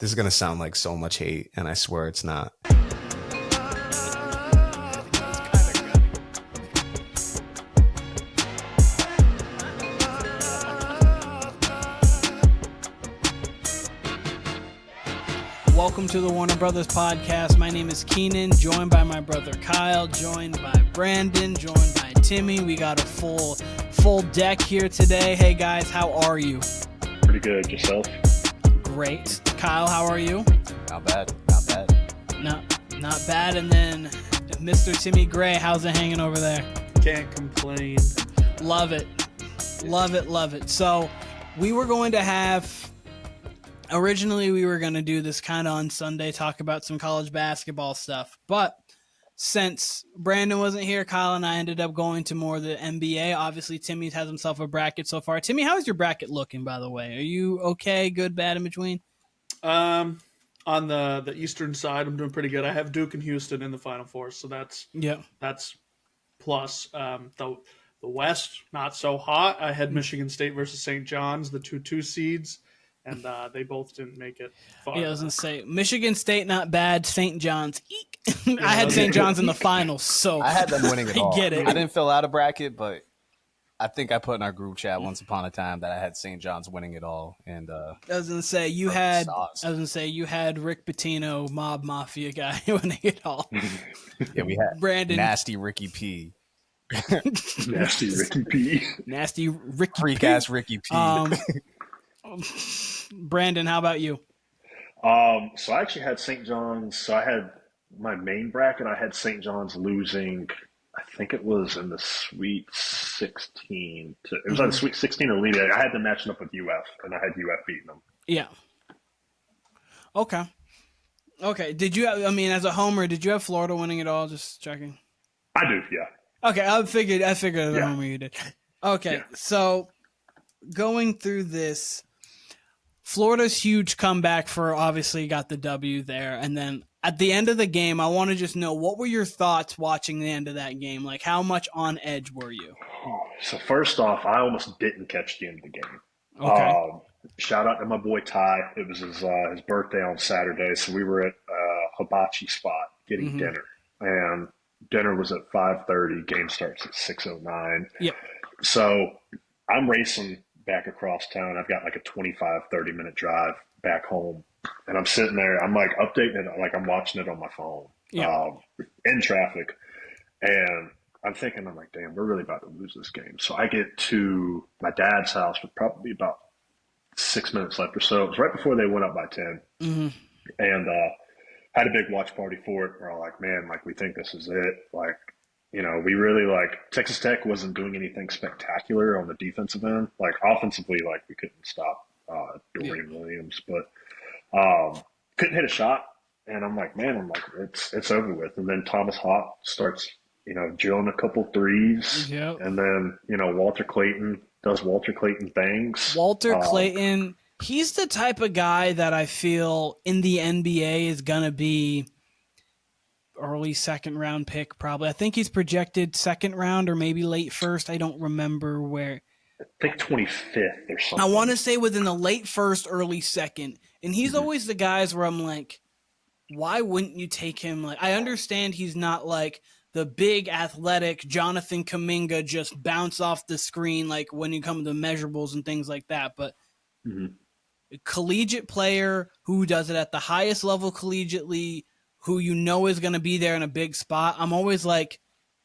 This is going to sound like so much hate, and I swear it's not. Welcome to the Warner Brothers podcast. My name is Keenan, joined by my brother Kyle, joined by Brandon, joined by Timmy. We got a full deck here today. Hey guys, how are you? Pretty good. Yourself? Great. Kyle, how are you? Not bad. Not bad. And then Mr. Timmy Gray, how's it hanging over there? Can't complain. Love it. So we were going to have, originally we were going to do this kind of on Sunday, talk about some college basketball stuff. But since Brandon wasn't here, Kyle and I ended up going to more of the NBA. Obviously, Timmy has himself a bracket so far. Timmy, how's your bracket looking, by the way? Are you okay, good, bad, in between? On the eastern side, I'm doing pretty good. I have Duke and Houston in the Final Four, so that's plus. The West, not so hot. I had Michigan State versus St. John's, the two seeds, and they both didn't make it far. Yeah, I was going to say, Michigan State, not bad. St. John's, eek. I had St. John's in the finals, so I had them winning it all. I get it. I didn't fill out a bracket, but I think I put in our group chat once upon a time that I had St. John's winning it all. And I was gonna say you had Rick Pitino, Mob Mafia guy winning it all. Yeah, we had Brandon, nasty Ricky P. Nasty Ricky P. Nasty Ricky Freak ass Ricky P. Brandon, how about you? So I actually had St. John's. So I had my main bracket. I had St. John's losing. I think it was in the Sweet 16. It was either Sweet 16 or leading. I had them matching up with UF, and I had UF beating them. Yeah. Okay. Did you? As a homer, did you have Florida winning it all? Just checking. I do, yeah. Okay, I figured as a homer you did. Okay, yeah. So going through this, Florida's huge comeback for obviously got the W there, and then at the end of the game, I want to just know, what were your thoughts watching the end of that game? Like, how much on edge were you? So first off, I almost didn't catch the end of the game. Okay. Shout out to my boy Ty. It was his birthday on Saturday, so we were at a hibachi spot getting dinner, and dinner was at 5:30. Game starts at 6:09. Yep. So I'm racing back across town. I've got like a 30-minute drive back home. And I'm sitting there, I'm like updating it, like I'm watching it on my phone, in traffic. And I'm thinking, I'm like, damn, we're really about to lose this game. So I get to my dad's house with probably about 6 minutes left or so. It was right before they went up by 10. And had a big watch party for it. We're all like, man, like, we think this is it. Like, you know, we really Texas Tech wasn't doing anything spectacular on the defensive end. Like, offensively, like, we couldn't stop Dorian Williams, but couldn't hit a shot. And I'm like, it's over with. And then Thomas Hawk starts, drilling a couple threes. Yep. And then, Walter Clayton does Walter Clayton things. Walter Clayton, he's the type of guy that I feel in the NBA is going to be early second round pick probably. I think he's projected second round or maybe late first. I don't remember where. I think 25th or something. I want to say within the late first, early second. And he's always the guys where I'm like, why wouldn't you take him? Like, I understand he's not like the big athletic Jonathan Kuminga, just bounce off the screen like when you come to measurables and things like that. But a collegiate player who does it at the highest level collegiately, who is going to be there in a big spot. I'm always like,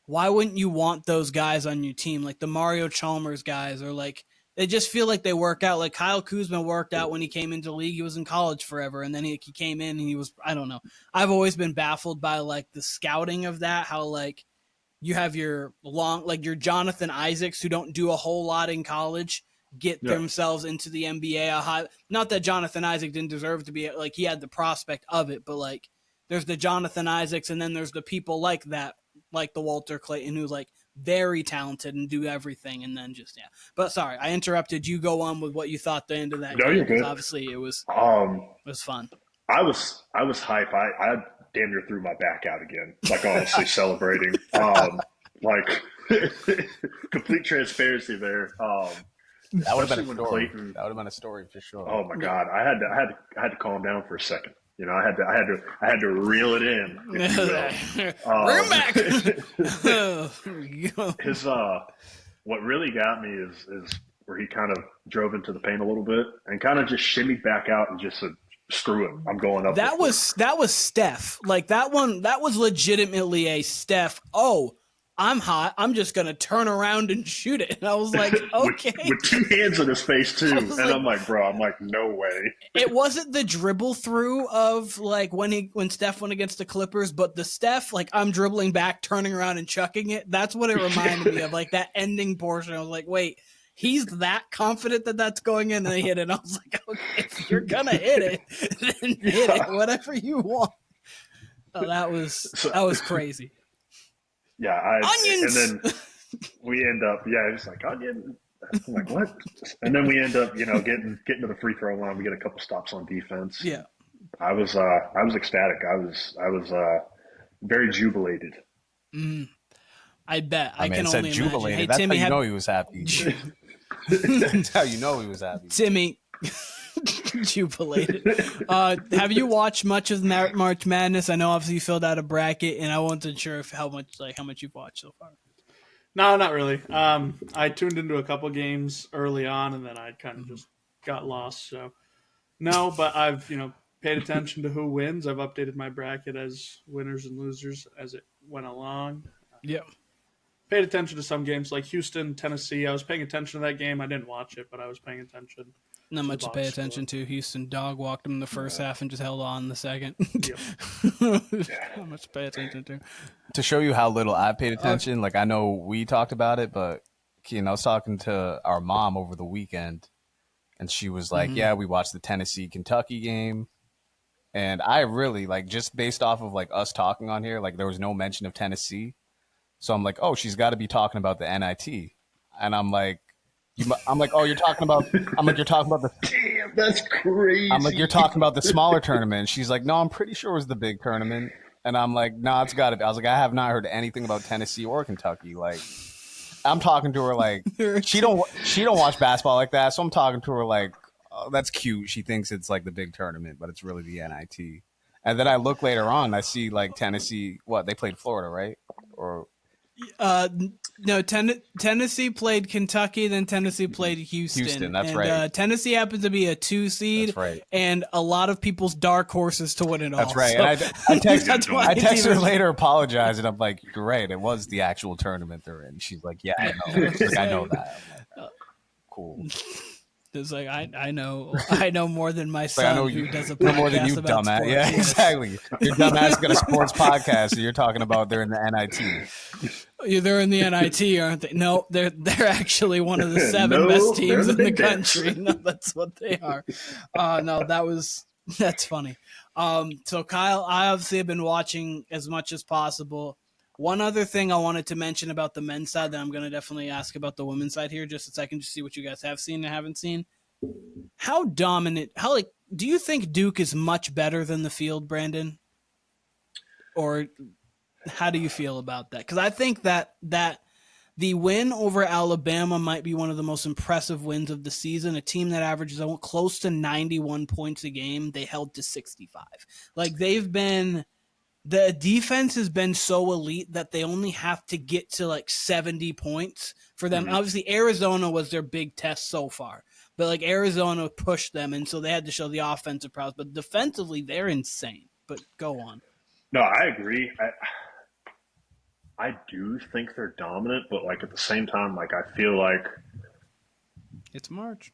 why wouldn't you want those guys on your team? Like the Mario Chalmers guys, or like, they just feel like they work out. Like Kyle Kuzma worked out when he came into the league. He was in college forever. And then he came in and he was, I don't know. I've always been baffled by like the scouting of that. How like you have your your Jonathan Isaacs who don't do a whole lot in college, get themselves into the NBA. Not that Jonathan Isaac didn't deserve to be, like, he had the prospect of it, but like there's the Jonathan Isaacs and then there's the people like that, like the Walter Clayton, who's like very talented and do everything, and then just But sorry, I interrupted. You go on with what you thought the end of that game. You're good. Obviously, it was fun. I was hype. I damn near threw my back out again. Like honestly, celebrating. Like complete transparency there. That would have been a Especially when story. Clayton. That would have been a story for sure. Oh my God, I had to calm down for a second. You know, I had to reel it in. If you will. Bring back. His what really got me is where he kind of drove into the paint a little bit and kind of just shimmied back out and just said, "Screw it, I'm going up." That was Steph. Like that one. That was legitimately a Steph. Oh, I'm hot. I'm just gonna turn around and shoot it. And I was like, okay, with two hands in his face too. And like, I'm like, bro, no way. It wasn't the dribble through of like when Steph went against the Clippers, but the Steph, like I'm dribbling back, turning around and chucking it. That's what it reminded me of, like that ending portion. I was like, wait, he's that confident that that's going in, and they hit it. And I was like, okay, if you're gonna hit it, then hit it, whatever you want. Oh, that was crazy. Yeah, onions. And then we end up, it's like onion. I'm like, what? And then we end up, getting to the free throw line. We get a couple stops on defense. Yeah, I was ecstatic. I was very jubilated. I bet. I mean, can said only jubilated. imagine. Hey, That's Timmy, how you know he was happy. That's how you know he was happy. Timmy. Jubilated. Have you watched much of March Madness? I know obviously you filled out a bracket, and I wasn't sure how much you've watched so far. No, not really. I tuned into a couple games early on, and then I kind of just got lost. So no, but I've paid attention to who wins. I've updated my bracket as winners and losers as it went along. Yeah. Paid attention to some games like Houston, Tennessee. I was paying attention to that game. I didn't watch it, but I was paying attention. Not much to pay attention to. Houston dog walked him in the first half and just held on in the second. Yep. Not much to pay attention to. To show you how little I've paid attention, like I know we talked about it, but I was talking to our mom over the weekend, and she was like, "Yeah, we watched the Tennessee-Kentucky game," and I really just based off of us talking on here, there was no mention of Tennessee, so I'm like, "Oh, she's got to be talking about the NIT," and I'm like. Oh, you're talking about. You're talking about the. Damn, that's crazy. I'm like, you're talking about the smaller tournament. She's like, no, I'm pretty sure it was the big tournament. And I'm like, no, it's got to be. I was like, I have not heard anything about Tennessee or Kentucky. I'm talking to her she don't watch basketball like that. So I'm talking to her oh, that's cute. She thinks it's the big tournament, but it's really the NIT. And then I look later on, I see Tennessee. What, they played Florida, right? Or no, Tennessee played Kentucky, then Tennessee played Houston. That's right. Tennessee happens to be a 2 seed, that's right. And a lot of people's dark horses to win it all. That's right. So, and I texted her later, apologize, and I'm like, you're right. It was the actual tournament they're in. She's like, yeah, I know. I know that. Like, cool. It's like I know more than my son who does a podcast more than you, about dumbass. sports. Yeah, exactly. Your dumbass got a sports podcast, and you're talking about they're in the NIT. Yeah, they're in the NIT, aren't they? No, they're actually one of the 7 best teams in the country. No, that's what they are. No, that's funny. So Kyle, I obviously have been watching as much as possible. One other thing I wanted to mention about the men's side that I'm going to definitely ask about the women's side here just a second to see what you guys have seen and haven't seen. How dominant, do you think Duke is much better than the field, Brandon? Or how do you feel about that? Because I think that the win over Alabama might be one of the most impressive wins of the season. A team that averages close to 91 points a game, they held to 65. The defense has been so elite that they only have to get to 70 points for them. Mm-hmm. Obviously, Arizona was their big test so far, but Arizona pushed them, and so they had to show the offensive prowess. But defensively, they're insane. But go on. No, I agree. I do think they're dominant, but at the same time, I feel like it's March.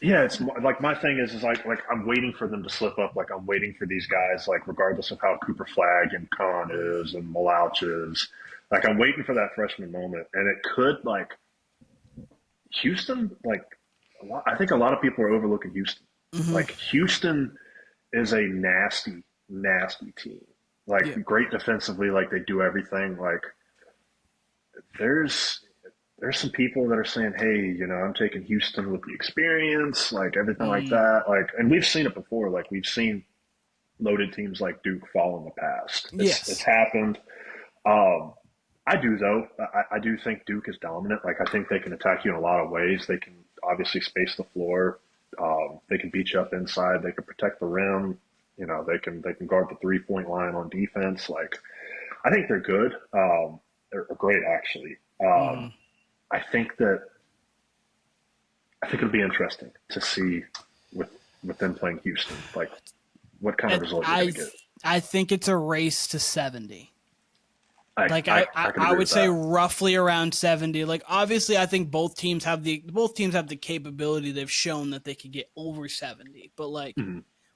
Yeah, it's my thing is I'm waiting for them to slip up. I'm waiting for these guys, regardless of how Cooper Flagg and Kahn is and Malouch is, I'm waiting for that freshman moment. And it could, Houston, I think a lot of people are overlooking Houston. Mm-hmm. Houston is a nasty, nasty team. Great defensively, they do everything. There's some people that are saying, hey, I'm taking Houston with the experience, everything like that. And we've seen it before. We've seen loaded teams like Duke fall in the past. It's happened. I do, though. I do think Duke is dominant. I think they can attack you in a lot of ways. They can obviously space the floor. They can beat you up inside. They can protect the rim. They can guard the 3-point line on defense. Like, I think they're good. They're great, actually. I think it'll be interesting to see with them playing Houston, like what kind of results you're going to get. I think it's a race to 70. I would say roughly around 70. Like, obviously, I think both teams have the capability. They've shown that they could get over 70. But like,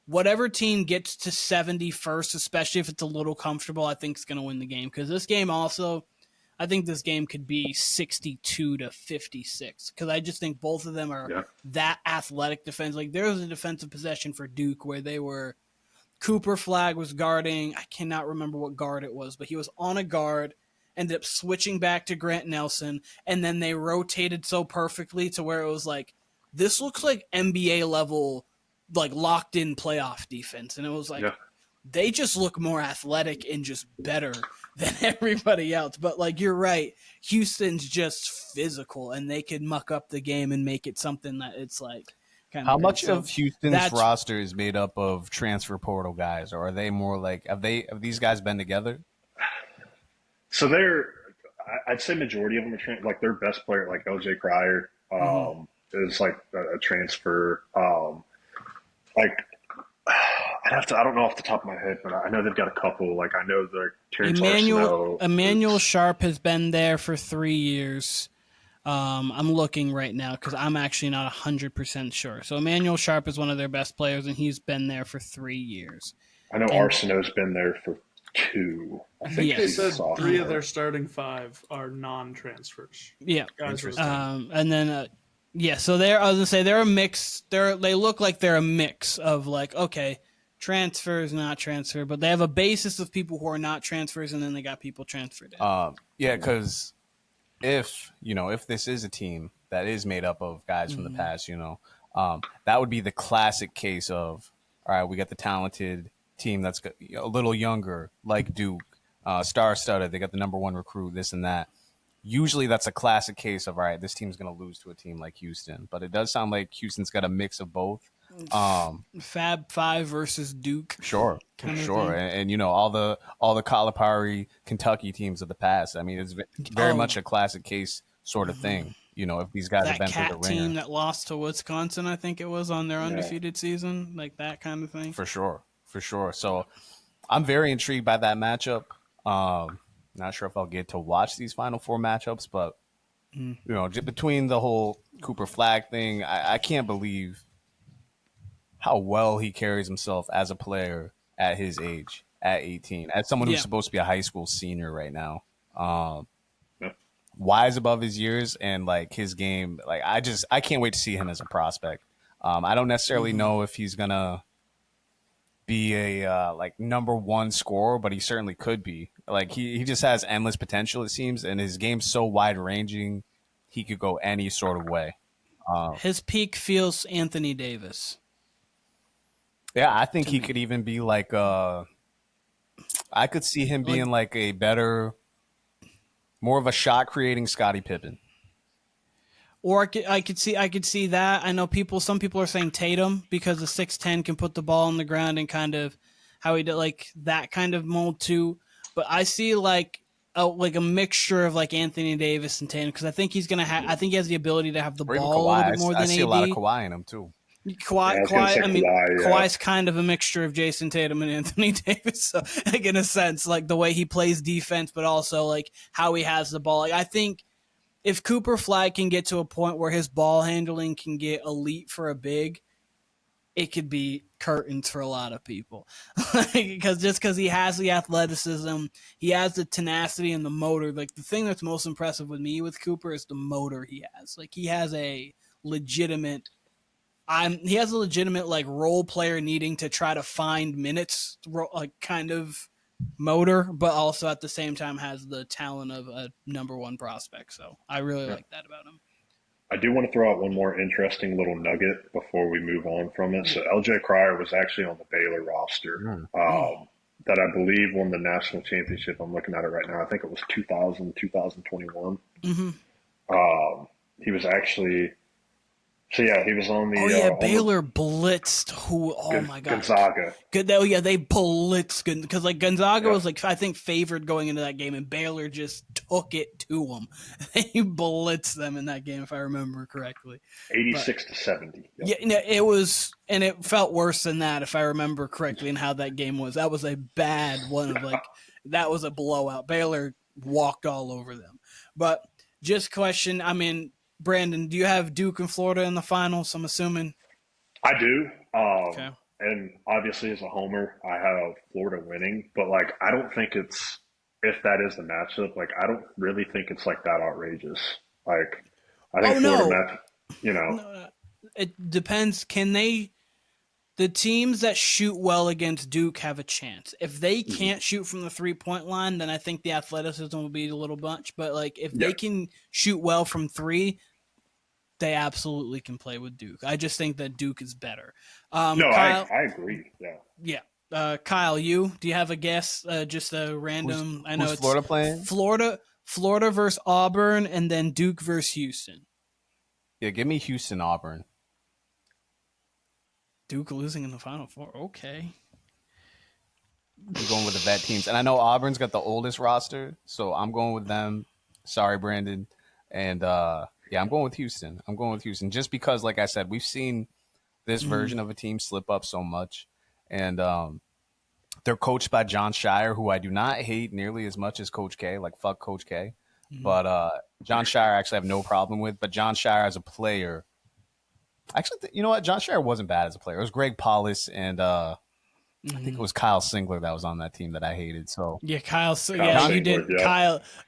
whatever team gets to 70 first, especially if it's a little comfortable, I think is going to win the game. Because this game also, I think this game could be 62-56. Because I just think both of them are that athletic defense. Like, there was a defensive possession for Duke where they were. Cooper Flag was guarding, I cannot remember what guard it was, but he was on a guard, ended up switching back to Grant Nelson, and then they rotated so perfectly to where it was like, this looks like NBA level, like locked in playoff defense. And it was like, they just look more athletic and just better than everybody else. But like, you're right, Houston's just physical, and they could muck up the game and make it something that it's like, how much of Houston's roster is made up of transfer portal guys, or are they more like have these guys been together? So I'd say majority of them are like their best player, like LJ Cryer, is like a transfer. Like I don't know off the top of my head, but I know they've got a couple. Like I know the Terrence Emmanuel Sharp has been there for 3 years. I'm looking right now because I'm actually not 100% sure. So Emmanuel Sharp is one of their best players, and he's been there for 3 years. I know Arsenault's been there for 2. I think they said 3 of their starting 5 are non-transfers. Yeah. Interesting. And then, I was gonna say they're a mix. They look like they're a mix of like, okay, transfers, not transfer, but they have a basis of people who are not transfers, and then they got people transferred in. Because. If this is a team that is made up of guys from the past, that would be the classic case of, all right, we got the talented team that's a little younger, like Duke, star-studded. They got the number 1 recruit, this and that. Usually that's a classic case of, all right, this team's going to lose to a team like Houston. But it does sound like Houston's got a mix of both. Fab Five versus Duke. Sure. And all the Calipari Kentucky teams of the past. I mean, it's very much a classic case sort of thing. If these guys have been through the ringer. That team that lost to Wisconsin, I think it was, on their undefeated season, like that kind of thing. For sure. So I'm very intrigued by that matchup. Not sure if I'll get to watch these Final Four matchups, but between the whole Cooper Flag thing, I can't believe how well he carries himself as a player at his age, at 18, as someone who's supposed to be a high school senior right now. Wise above his years, and like his game, like I can't wait to see him as a prospect. I don't necessarily know if he's gonna be a like number 1 scorer, but he certainly could be. Like he just has endless potential, it seems, and his game's so wide ranging, he could go any sort of way. His peak feels Anthony Davis. Yeah, I think he could even be like I could see him being like a better, more of a shot creating Scottie Pippen. Or I could see that. I know some people are saying Tatum, because the 6'10" can put the ball on the ground and kind of how he did, like that kind of mold too. But I see like a mixture of like Anthony Davis and Tatum, because I think he's gonna have. I think he has the ability to have the ball a little bit more than AD. I see a lot of Kawhi in him too. Kawhi's kind of a mixture of Jason Tatum and Anthony Davis. So, like, in a sense, like the way he plays defense, but also like how he has the ball. Like, I think if Cooper Flag can get to a point where his ball handling can get elite for a big, it could be curtains for a lot of people. because he has the athleticism, he has the tenacity and the motor. Like, the thing that's most impressive with me with Cooper is the motor he has. Like, he has a legitimate like role player needing to try to find minutes, like kind of motor, but also at the same time has the talent of a number 1 prospect. So I really like that about him. I do want to throw out one more interesting little nugget before we move on from it. So LJ Cryer was actually on the Baylor roster that I believe won the national championship. I'm looking at it right now. I think it was 2021. He was actually So yeah, he was on the. Oh yeah, on Baylor blitzed who? Oh my god, Gonzaga. Good. Oh yeah, they blitzed because like Gonzaga Yeah. was like I think favored going into that game, and Baylor just took it to them. They blitzed them in that game, if I remember correctly. 86-70. Yep. Yeah, no, it was, and it felt worse than that, if I remember correctly, and how that game was. That was a bad one of like that was a blowout. Baylor walked all over them. But just question, I mean, Brandon, do you have Duke and Florida in the finals? I'm assuming. I do. Okay. And obviously, as a homer, I have Florida winning. But like, I don't think it's if that is the matchup. Like, I don't really think it's like that outrageous. Like, I think Florida match. No, it depends. Can they? The teams that shoot well against Duke have a chance. If they can't shoot from the 3-point line, then I think the athleticism will be a little bunch. But like, if they can shoot well from three, they absolutely can play with Duke. I just think that Duke is better. No, Kyle, I agree. Yeah. Yeah. Kyle, do you have a guess? Just a random. I know who's it's Florida playing. Florida versus Auburn, and then Duke versus Houston. Yeah, give me Houston, Auburn. Duke losing in the Final Four. Okay. I'm going with the vet teams. And I know Auburn's got the oldest roster, so I'm going with them. Sorry, Brandon. And I'm going with Houston. Just because, like I said, we've seen this version of a team slip up so much. And they're coached by John Shire, who I do not hate nearly as much as Coach K. Like, fuck Coach K. But John Shire I actually have no problem with. But John Shire as a player, actually, you know what? John Shire wasn't bad as a player. It was Greg Paulus and I think it was Kyle Singler that was on that team that I hated. So yeah, Kyle Singler, you did. yeah.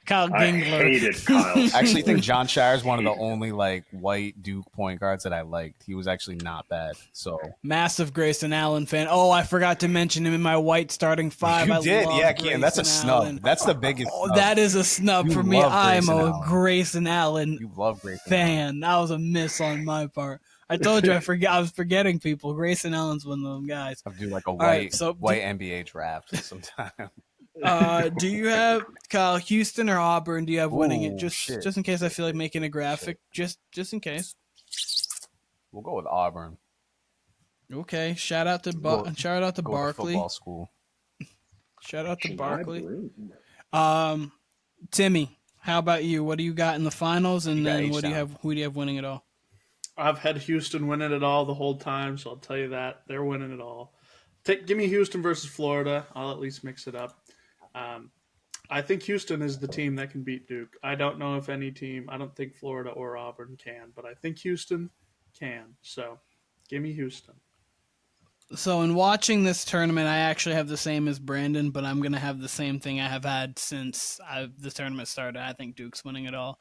Kyle Gingler. I hated Kyle. I actually think John Shire is one of the only like white Duke point guards that I liked. He was actually not bad. So massive Grayson Allen fan. Oh, I forgot to mention him in my white starting five. You did, yeah, Grayson That's a snub. Allen. That's the biggest. Oh, snub. that is a snub for me. love I'm Grayson a Allen. Grayson Allen You love Grayson fan. That was a miss on my part. I told you I was forgetting people. Grayson Allen's one of them guys. I'll do like a right, white NBA draft sometime. Do you have Kyle Houston or Auburn? Do you have winning it? Ooh, Just shit. in case I feel like making a graphic. Just in case. We'll go with Auburn. Okay. Shout out to Go Barkley. Football school. Shout out to Barkley. Broom. Timmy, how about you? What do you got in the finals, and then who do you have winning it all? I've had Houston winning it all the whole time, so I'll tell you that. They're winning it all. Give me Houston versus Florida. I'll at least mix it up. I think Houston is the team that can beat Duke. I don't know if any team, I don't think Florida or Auburn can, but I think Houston can. So give me Houston. So in watching this tournament, I actually have the same as Brandon, but I'm going to have the same thing I have had since the tournament started. I think Duke's winning it all.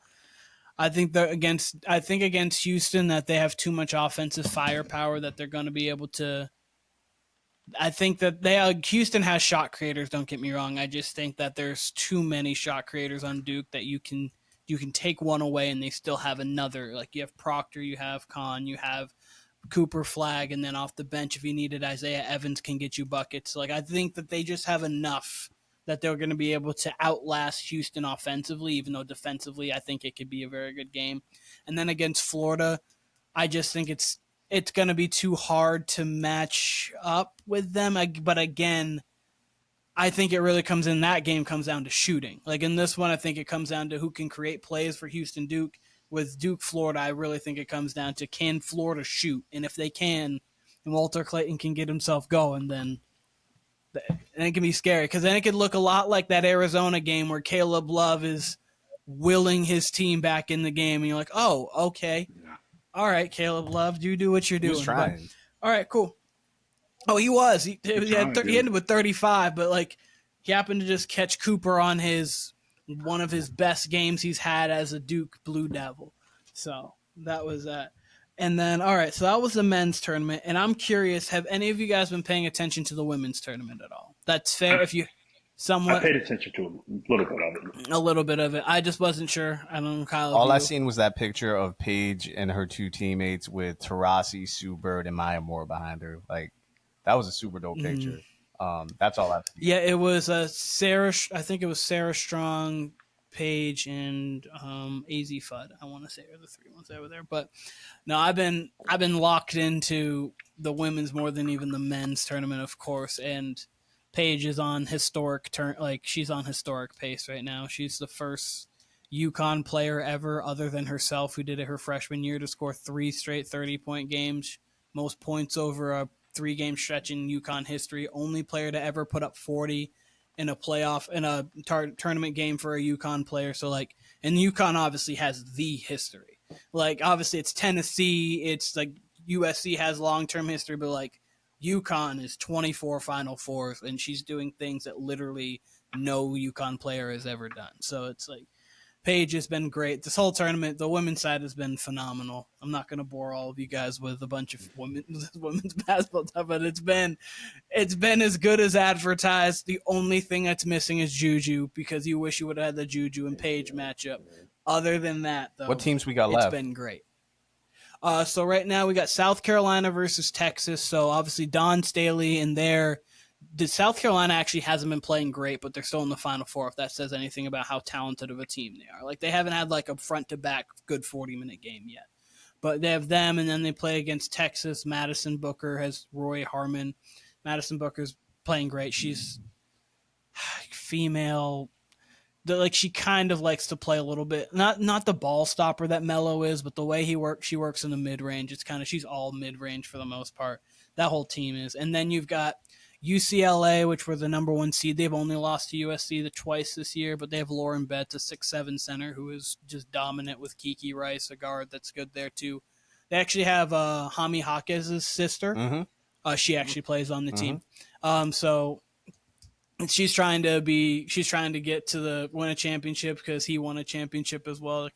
I think against Houston that they have too much offensive firepower that they're going to be able to. I think that Houston has shot creators. Don't get me wrong. I just think that there's too many shot creators on Duke that you can take one away and they still have another. Like you have Proctor, you have Kahn, you have Cooper Flag, and then off the bench if you needed Isaiah Evans can get you buckets. Like I think that they just have enough that they're going to be able to outlast Houston offensively, even though defensively I think it could be a very good game. And then against Florida, I just think it's going to be too hard to match up with them. But again, I think it really comes down to shooting. Like in this one, I think it comes down to who can create plays for Houston Duke. With Duke Florida, I really think it comes down to can Florida shoot? And if they can, and Walter Clayton can get himself going, then it can be scary because then it could look a lot like that Arizona game where Caleb Love is willing his team back in the game, and you're like, oh, okay, all right, Caleb Love, you do what you're doing. He was trying. All right, cool. Oh, he was. He ended with 35, but like he happened to just catch Cooper on one of his best games he's had as a Duke Blue Devil. So that was that. And then, all right, so that was the men's tournament. And I'm curious, have any of you guys been paying attention to the women's tournament at all? That's fair if you somewhat. I paid attention to a little bit of it. A little bit of it. I just wasn't sure. I don't know, Kyle. All I seen was that picture of Paige and her two teammates with Tarasi, Sue Bird, and Maya Moore behind her. Like, that was a super dope picture. That's all I've seen. Yeah, it was Sarah. I think it was Sarah Strong, Paige, and AZ Fudd. I want to say are the three ones that were there. But no, I've been locked into the women's more than even the men's tournament, of course. And Paige is on historic she's on historic pace right now. She's the first UConn player ever, other than herself, who did it her freshman year, to score 3 straight 30-point games, most points over a 3-game stretch in UConn history. Only player to ever put up 40 in a playoff in a tournament game for a UConn player. So and UConn obviously has the history. Obviously it's Tennessee, it's USC has long-term history, but UConn is 24 Final Fours, and she's doing things that literally no UConn player has ever done. So it's Paige has been great. This whole tournament, the women's side has been phenomenal. I'm not going to bore all of you guys with a bunch of women's basketball stuff, but it's been as good as advertised. The only thing that's missing is Juju, because you wish you would have had the Juju and Paige matchup. Other than that, though, what teams we got left? It's been great. So right now we got South Carolina versus Texas. So obviously Don Staley in there. The South Carolina actually hasn't been playing great, but they're still in the Final Four, if that says anything about how talented of a team they are. They haven't had a front-to-back good 40-minute game yet. But they have them, and then they play against Texas. Madison Booker has Roy Harmon. Madison Booker's playing great. She's female. She kind of likes to play a little bit, not the ball stopper that Melo is, but the way she works in the mid-range. It's she's all mid-range for the most part. That whole team is. And then you've got UCLA, which were the number 1 seed. They've only lost to USC twice this year, but they have Lauren Betts, a 6'7" center who is just dominant, with Kiki Rice, a guard that's good there too. They actually have Hami Hawkes' sister. Mm-hmm. She actually plays on the team. So she's trying to get to win a championship, because he won a championship as well,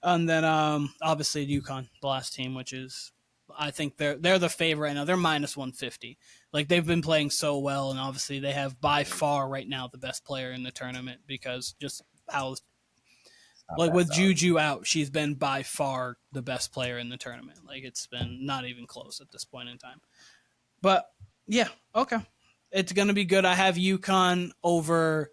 and then obviously UConn, the last team, which is, I think they're the favorite right now. They're minus 150. They've been playing so well, and obviously they have by far right now the best player in the tournament, because just how with Juju out, she's been by far the best player in the tournament. It's been not even close at this point in time. But yeah, okay. It's going to be good. I have UConn over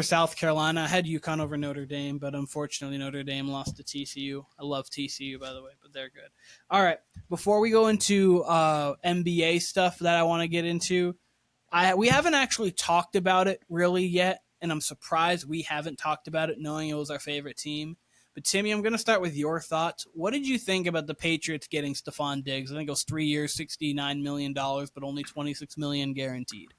South Carolina. I had UConn over Notre Dame, but unfortunately Notre Dame lost to TCU. I love TCU, by the way, but they're good. All right. Before we go into NBA stuff that I want to get into, we haven't actually talked about it really yet, and I'm surprised we haven't talked about it, knowing it was our favorite team. But Timmy, I'm going to start with your thoughts. What did you think about the Patriots getting Stefan Diggs? I think it was 3 years, $69 million, but only $26 million guaranteed.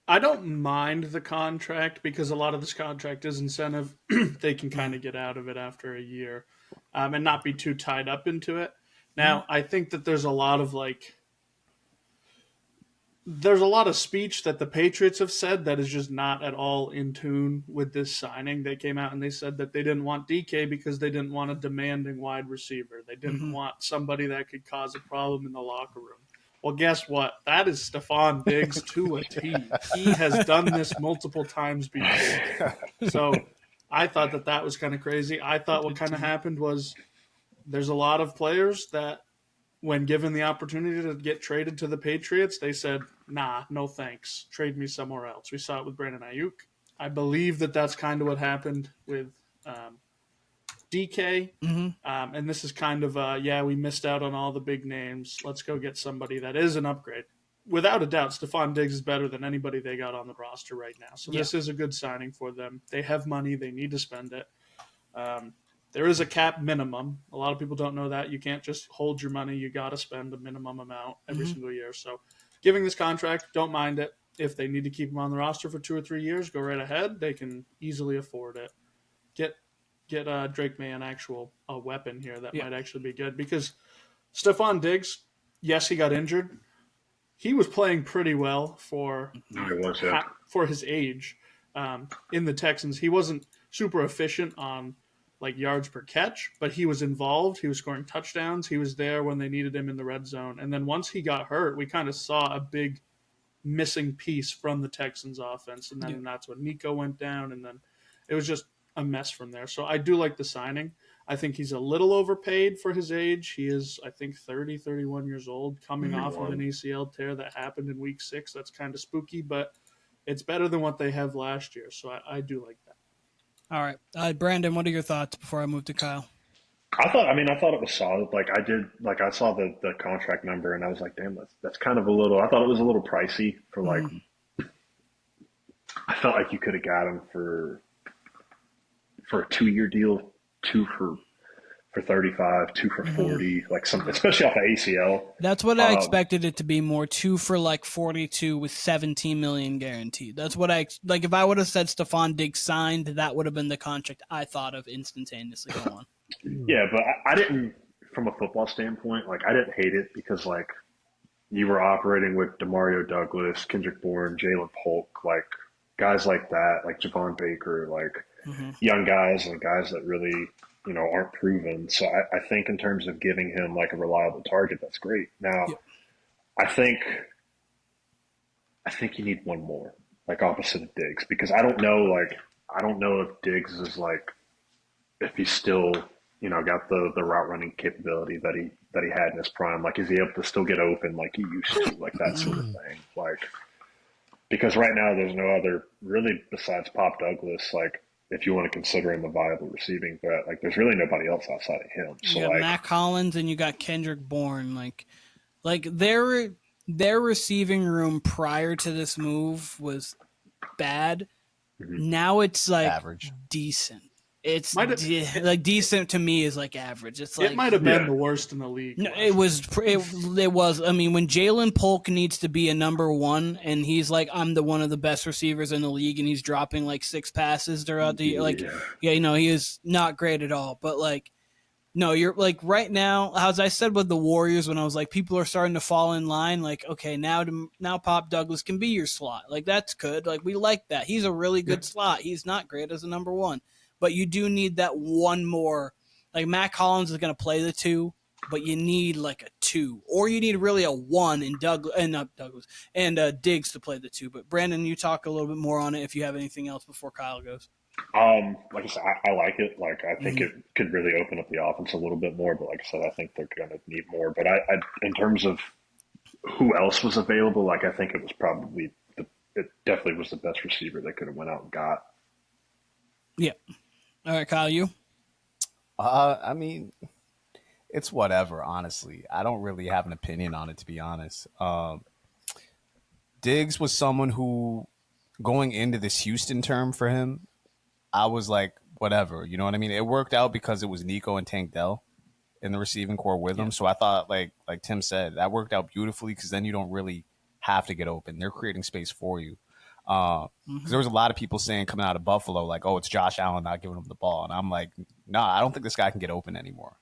I don't mind the contract, because a lot of this contract is incentive. They can kind of get out of it after a year and not be too tied up into it. Now, I think that there's a lot of speech that the Patriots have said that is just not at all in tune with this signing. They came out and they said that they didn't want DK because they didn't want a demanding wide receiver. They didn't want somebody that could cause a problem in the locker room. Well, guess what? That is Stefan Diggs to a T. He has done this multiple times before. So I thought that was kind of crazy. I thought what kind of happened was there's a lot of players that, when given the opportunity to get traded to the Patriots, they said, nah, no thanks. Trade me somewhere else. We saw it with Brandon Ayuk. I believe that that's kind of what happened with DK. And this is kind of, we missed out on all the big names. Let's go get somebody that is an upgrade. Without a doubt, Stefan Diggs is better than anybody they got on the roster right now. So this is a good signing for them. They have money. They need to spend it. There is a cap minimum. A lot of people don't know that. You can't just hold your money. You got to spend a minimum amount every single year. So giving this contract, don't mind it. If they need to keep him on the roster for 2 or 3 years, go right ahead. They can easily afford it. Get Drake May a weapon here that might actually be good. Because Stefan Diggs, yes, he got injured. He was playing pretty well for his age in the Texans. He wasn't super efficient on yards per catch, but he was involved. He was scoring touchdowns. He was there when they needed him in the red zone. And then once he got hurt, we kind of saw a big missing piece from the Texans offense. And then that's when Nico went down, and then it was just a mess from there. So I do like the signing. I think he's a little overpaid for his age. He is, I think, 31 years old, coming off of an ACL tear that happened in week 6. That's kind of spooky, but it's better than what they have last year. So I do like that. All right. Brandon, what are your thoughts before I move to Kyle? I thought it was solid. I saw the contract number and I was like, damn, that's kind of I thought it was a little pricey for I felt like you could have got him for a 2-year deal, 2 for 35, 2 for 40, like something, especially off of ACL. That's what I expected it to be more, 2 for like 42 with 17 million guaranteed. That's what like. If I would have said Stefan Diggs signed, that would have been the contract I thought of instantaneously. Go on. Yeah, but I didn't, from a football standpoint, like I didn't hate it because like you were operating with Demario Douglas, Kendrick Bourne, Jalen Polk, like guys like that, like Javon Baker, like young guys and guys that really, aren't proven. So I think in terms of giving him like a reliable target, that's great. Now, I think you need one more, like opposite of Diggs, because I don't know if Diggs is like, if he's still, got the route running capability that he had in his prime. Like, is he able to still get open like he used to, like that sort of thing? Like, because right now there's no other really besides Pop Douglas. Like, if you want to consider him a viable receiving threat, like there's really nobody else outside of him. So you got like Matt Collins and you got Kendrick Bourne. Like their receiving room prior to this move was bad. Now it's like average, decent. It's like decent to me is like average. It's like it might have been the worst in the league. No, it was. I mean, when Jalen Polk needs to be a number one, and he's like, I'm one of the best receivers in the league, and he's dropping like 6 passes throughout the year. Like, he is not great at all. But like, no, you're like right now, as I said with the Warriors, when I was like, people are starting to fall in line. Like, okay, now Pop Douglas can be your slot. Like, that's good. Like, we like that. He's a really good slot. He's not great as a number one. But you do need that one more. Like Matt Collins is going to play the 2, but you need like a 2, or you need really a 1 in Diggs to play the 2. But Brandon, you talk a little bit more on it if you have anything else before Kyle goes. Like I said, I like it. Like I think it could really open up the offense a little bit more. But like I said, I think they're going to need more. But I in terms of who else was available, like I think it was probably it definitely was the best receiver they could have went out and got. Yeah. All right, Kyle, you? I mean, it's whatever, honestly. I don't really have an opinion on it, to be honest. Diggs was someone who, going into this Houston term for him, I was like, whatever. You know what I mean? It worked out because it was Nico and Tank Dell in the receiving core with him. So I thought, like Tim said, that worked out beautifully because then you don't really have to get open. They're creating space for you. Because there was a lot of people saying coming out of Buffalo, like, oh, it's Josh Allen not giving him the ball. And I'm like, nah, I don't think this guy can get open anymore.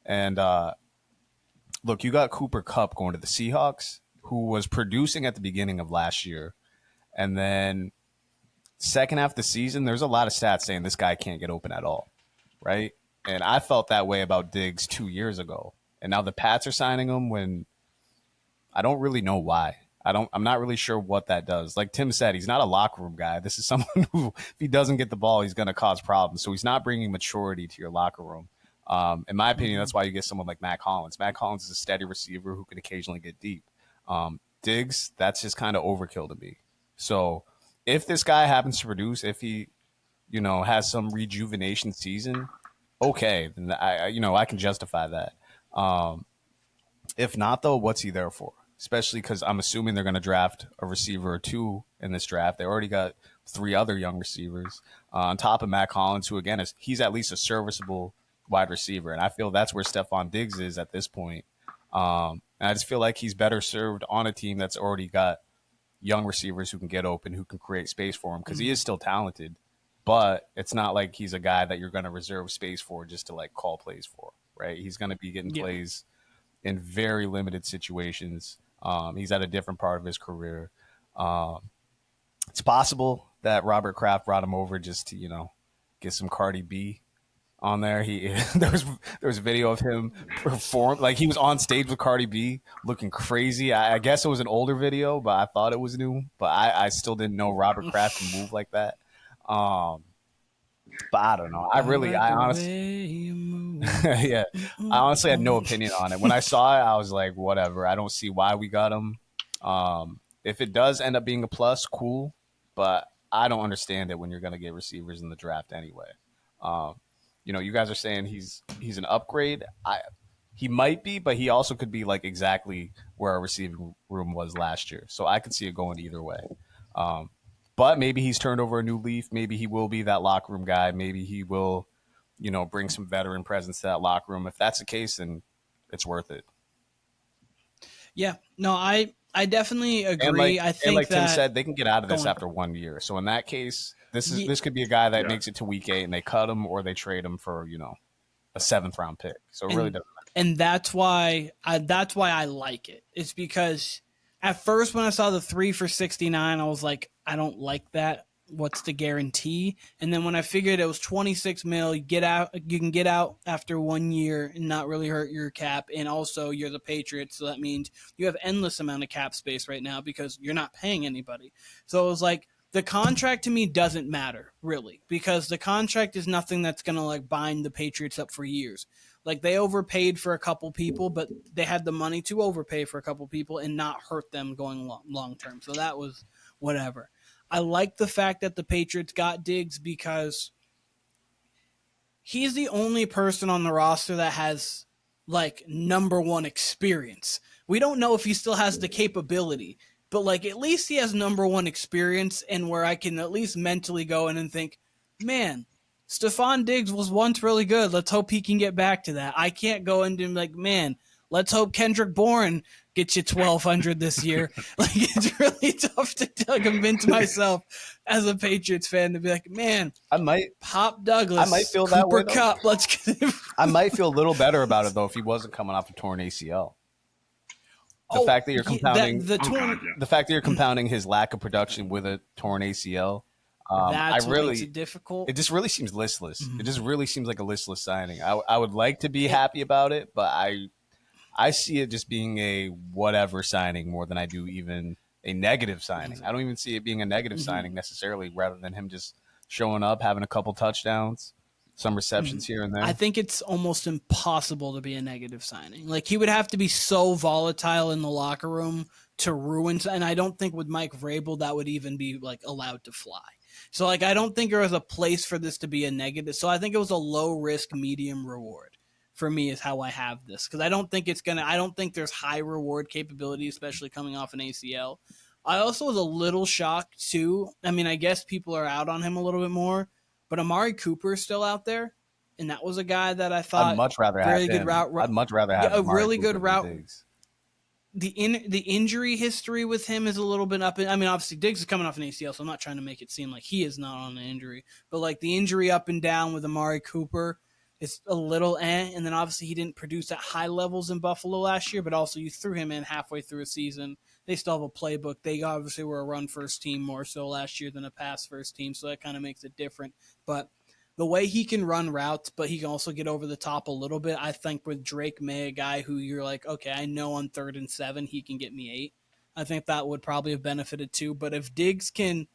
And look, you got Cooper Kupp going to the Seahawks, who was producing at the beginning of last year. And then second half of the season, there's a lot of stats saying this guy can't get open at all, right? And I felt that way about Diggs 2 years ago. And now the Pats are signing him when I don't really know why. I'm not really sure what that does. Like Tim said, he's not a locker room guy. This is someone who, if he doesn't get the ball, he's going to cause problems. So he's not bringing maturity to your locker room. In my opinion, that's why you get someone like Matt Collins. Matt Collins is a steady receiver who can occasionally get deep. Diggs, that's just kind of overkill to me. So if this guy happens to produce, if he, has some rejuvenation season, okay, then I can justify that. If not, though, what's he there for? Especially because I'm assuming they're going to draft a receiver or 2 in this draft. They already got 3 other young receivers on top of Matt Collins, who, again, he's at least a serviceable wide receiver. And I feel that's where Stefan Diggs is at this point. And I just feel like he's better served on a team that's already got young receivers who can get open, who can create space for him, because he is still talented. But it's not like he's a guy that you're going to reserve space for just to, like, call plays for, right? He's going to be getting plays in very limited situations. He's at a different part of his career. It's possible that Robert Kraft brought him over just to, get some Cardi B on there. There was a video of him perform, like he was on stage with Cardi B looking crazy. I guess it was an older video, but I thought it was new. But I still didn't know Robert Kraft can move like that. But I don't know. I honestly, yeah, I honestly had no opinion on it. When I saw it, I was like, whatever. I don't see why we got him. If it does end up being a plus, cool. but I don't understand it when you're going to get receivers in the draft anyway. You guys are saying he's an upgrade. He might be, but he also could be like exactly where our receiving room was last year. So I could see it going either way. But maybe he's turned over a new leaf. Maybe he will be that locker room guy. Maybe he will, bring some veteran presence to that locker room. If that's the case, then it's worth it. Yeah, no, I definitely agree. And I think like that Tim said, they can get out of this after 1 year. So in that case, this could be a guy that makes it to week 8 and they cut him or they trade him for a 7th round pick. So it really doesn't matter. And that's why I like it. It's because at first when I saw the 3 for $69, I was like, I don't like that. What's the guarantee? And then when I figured it was $26 million, you can get out after 1 year and not really hurt your cap. And also you're the Patriots, so that means you have endless amount of cap space right now because you're not paying anybody. So it was like the contract to me doesn't matter really because the contract is nothing that's gonna like bind the Patriots up for years. Like they overpaid for a couple people, but they had the money to overpay for a couple people and not hurt them going long term. So that was whatever. I like the fact that the Patriots got Diggs because he's the only person on the roster that has like number one experience. We don't know if he still has the capability, but like at least he has number one experience and where I can at least mentally go in and think, man, Stefan Diggs was once really good. Let's hope he can get back to that. I can't go into like, man, let's hope Kendrick Bourne gets you 1,200 this year. Like it's really tough to convince myself as a Patriots fan to be like, man, Pop Douglas, I might feel Cooper that way. Kupp, let's get him. I might feel a little better about it though if he wasn't coming off a torn ACL. The fact that you're compounding the fact that you're compounding his lack of production with a torn ACL. That's what makes it difficult. It just really seems listless. Mm-hmm. It just really seems like a listless signing. I would like to be happy about it, but I see it just being a whatever signing more than I do even a negative signing. I don't even see it being a negative signing necessarily, rather than him just showing up, having a couple touchdowns, some receptions here and there. I think it's almost impossible to be a negative signing. Like he would have to be so volatile in the locker room to ruin. And I don't think with Mike Vrabel that would even be like allowed to fly. So like I don't think there was a place for this to be a negative. So I think it was a low risk, medium reward. For me is how I have this because I don't think there's high reward capability, especially coming off an ACL. I also was a little shocked too. I mean, I guess people are out on him a little bit more, but Amari Cooper is still out there, and that was a guy that I thought I'd much rather have good route. I'd much rather have a really Cooper good route. Diggs. The injury history with him is a little bit up. I mean, obviously Diggs is coming off an ACL, so I'm not trying to make it seem like he is not on an injury, but like the injury up and down with Amari Cooper. It's a little and then obviously he didn't produce at high levels in Buffalo last year, but also you threw him in halfway through a season. They still have a playbook. They obviously were a run first team more so last year than a pass first team, so that kind of makes it different. But the way he can run routes, but he can also get over the top a little bit, I think with Drake May, a guy who you're like, okay, I know on 3rd and 7 he can get me 8. I think that would probably have benefited too. But if Diggs can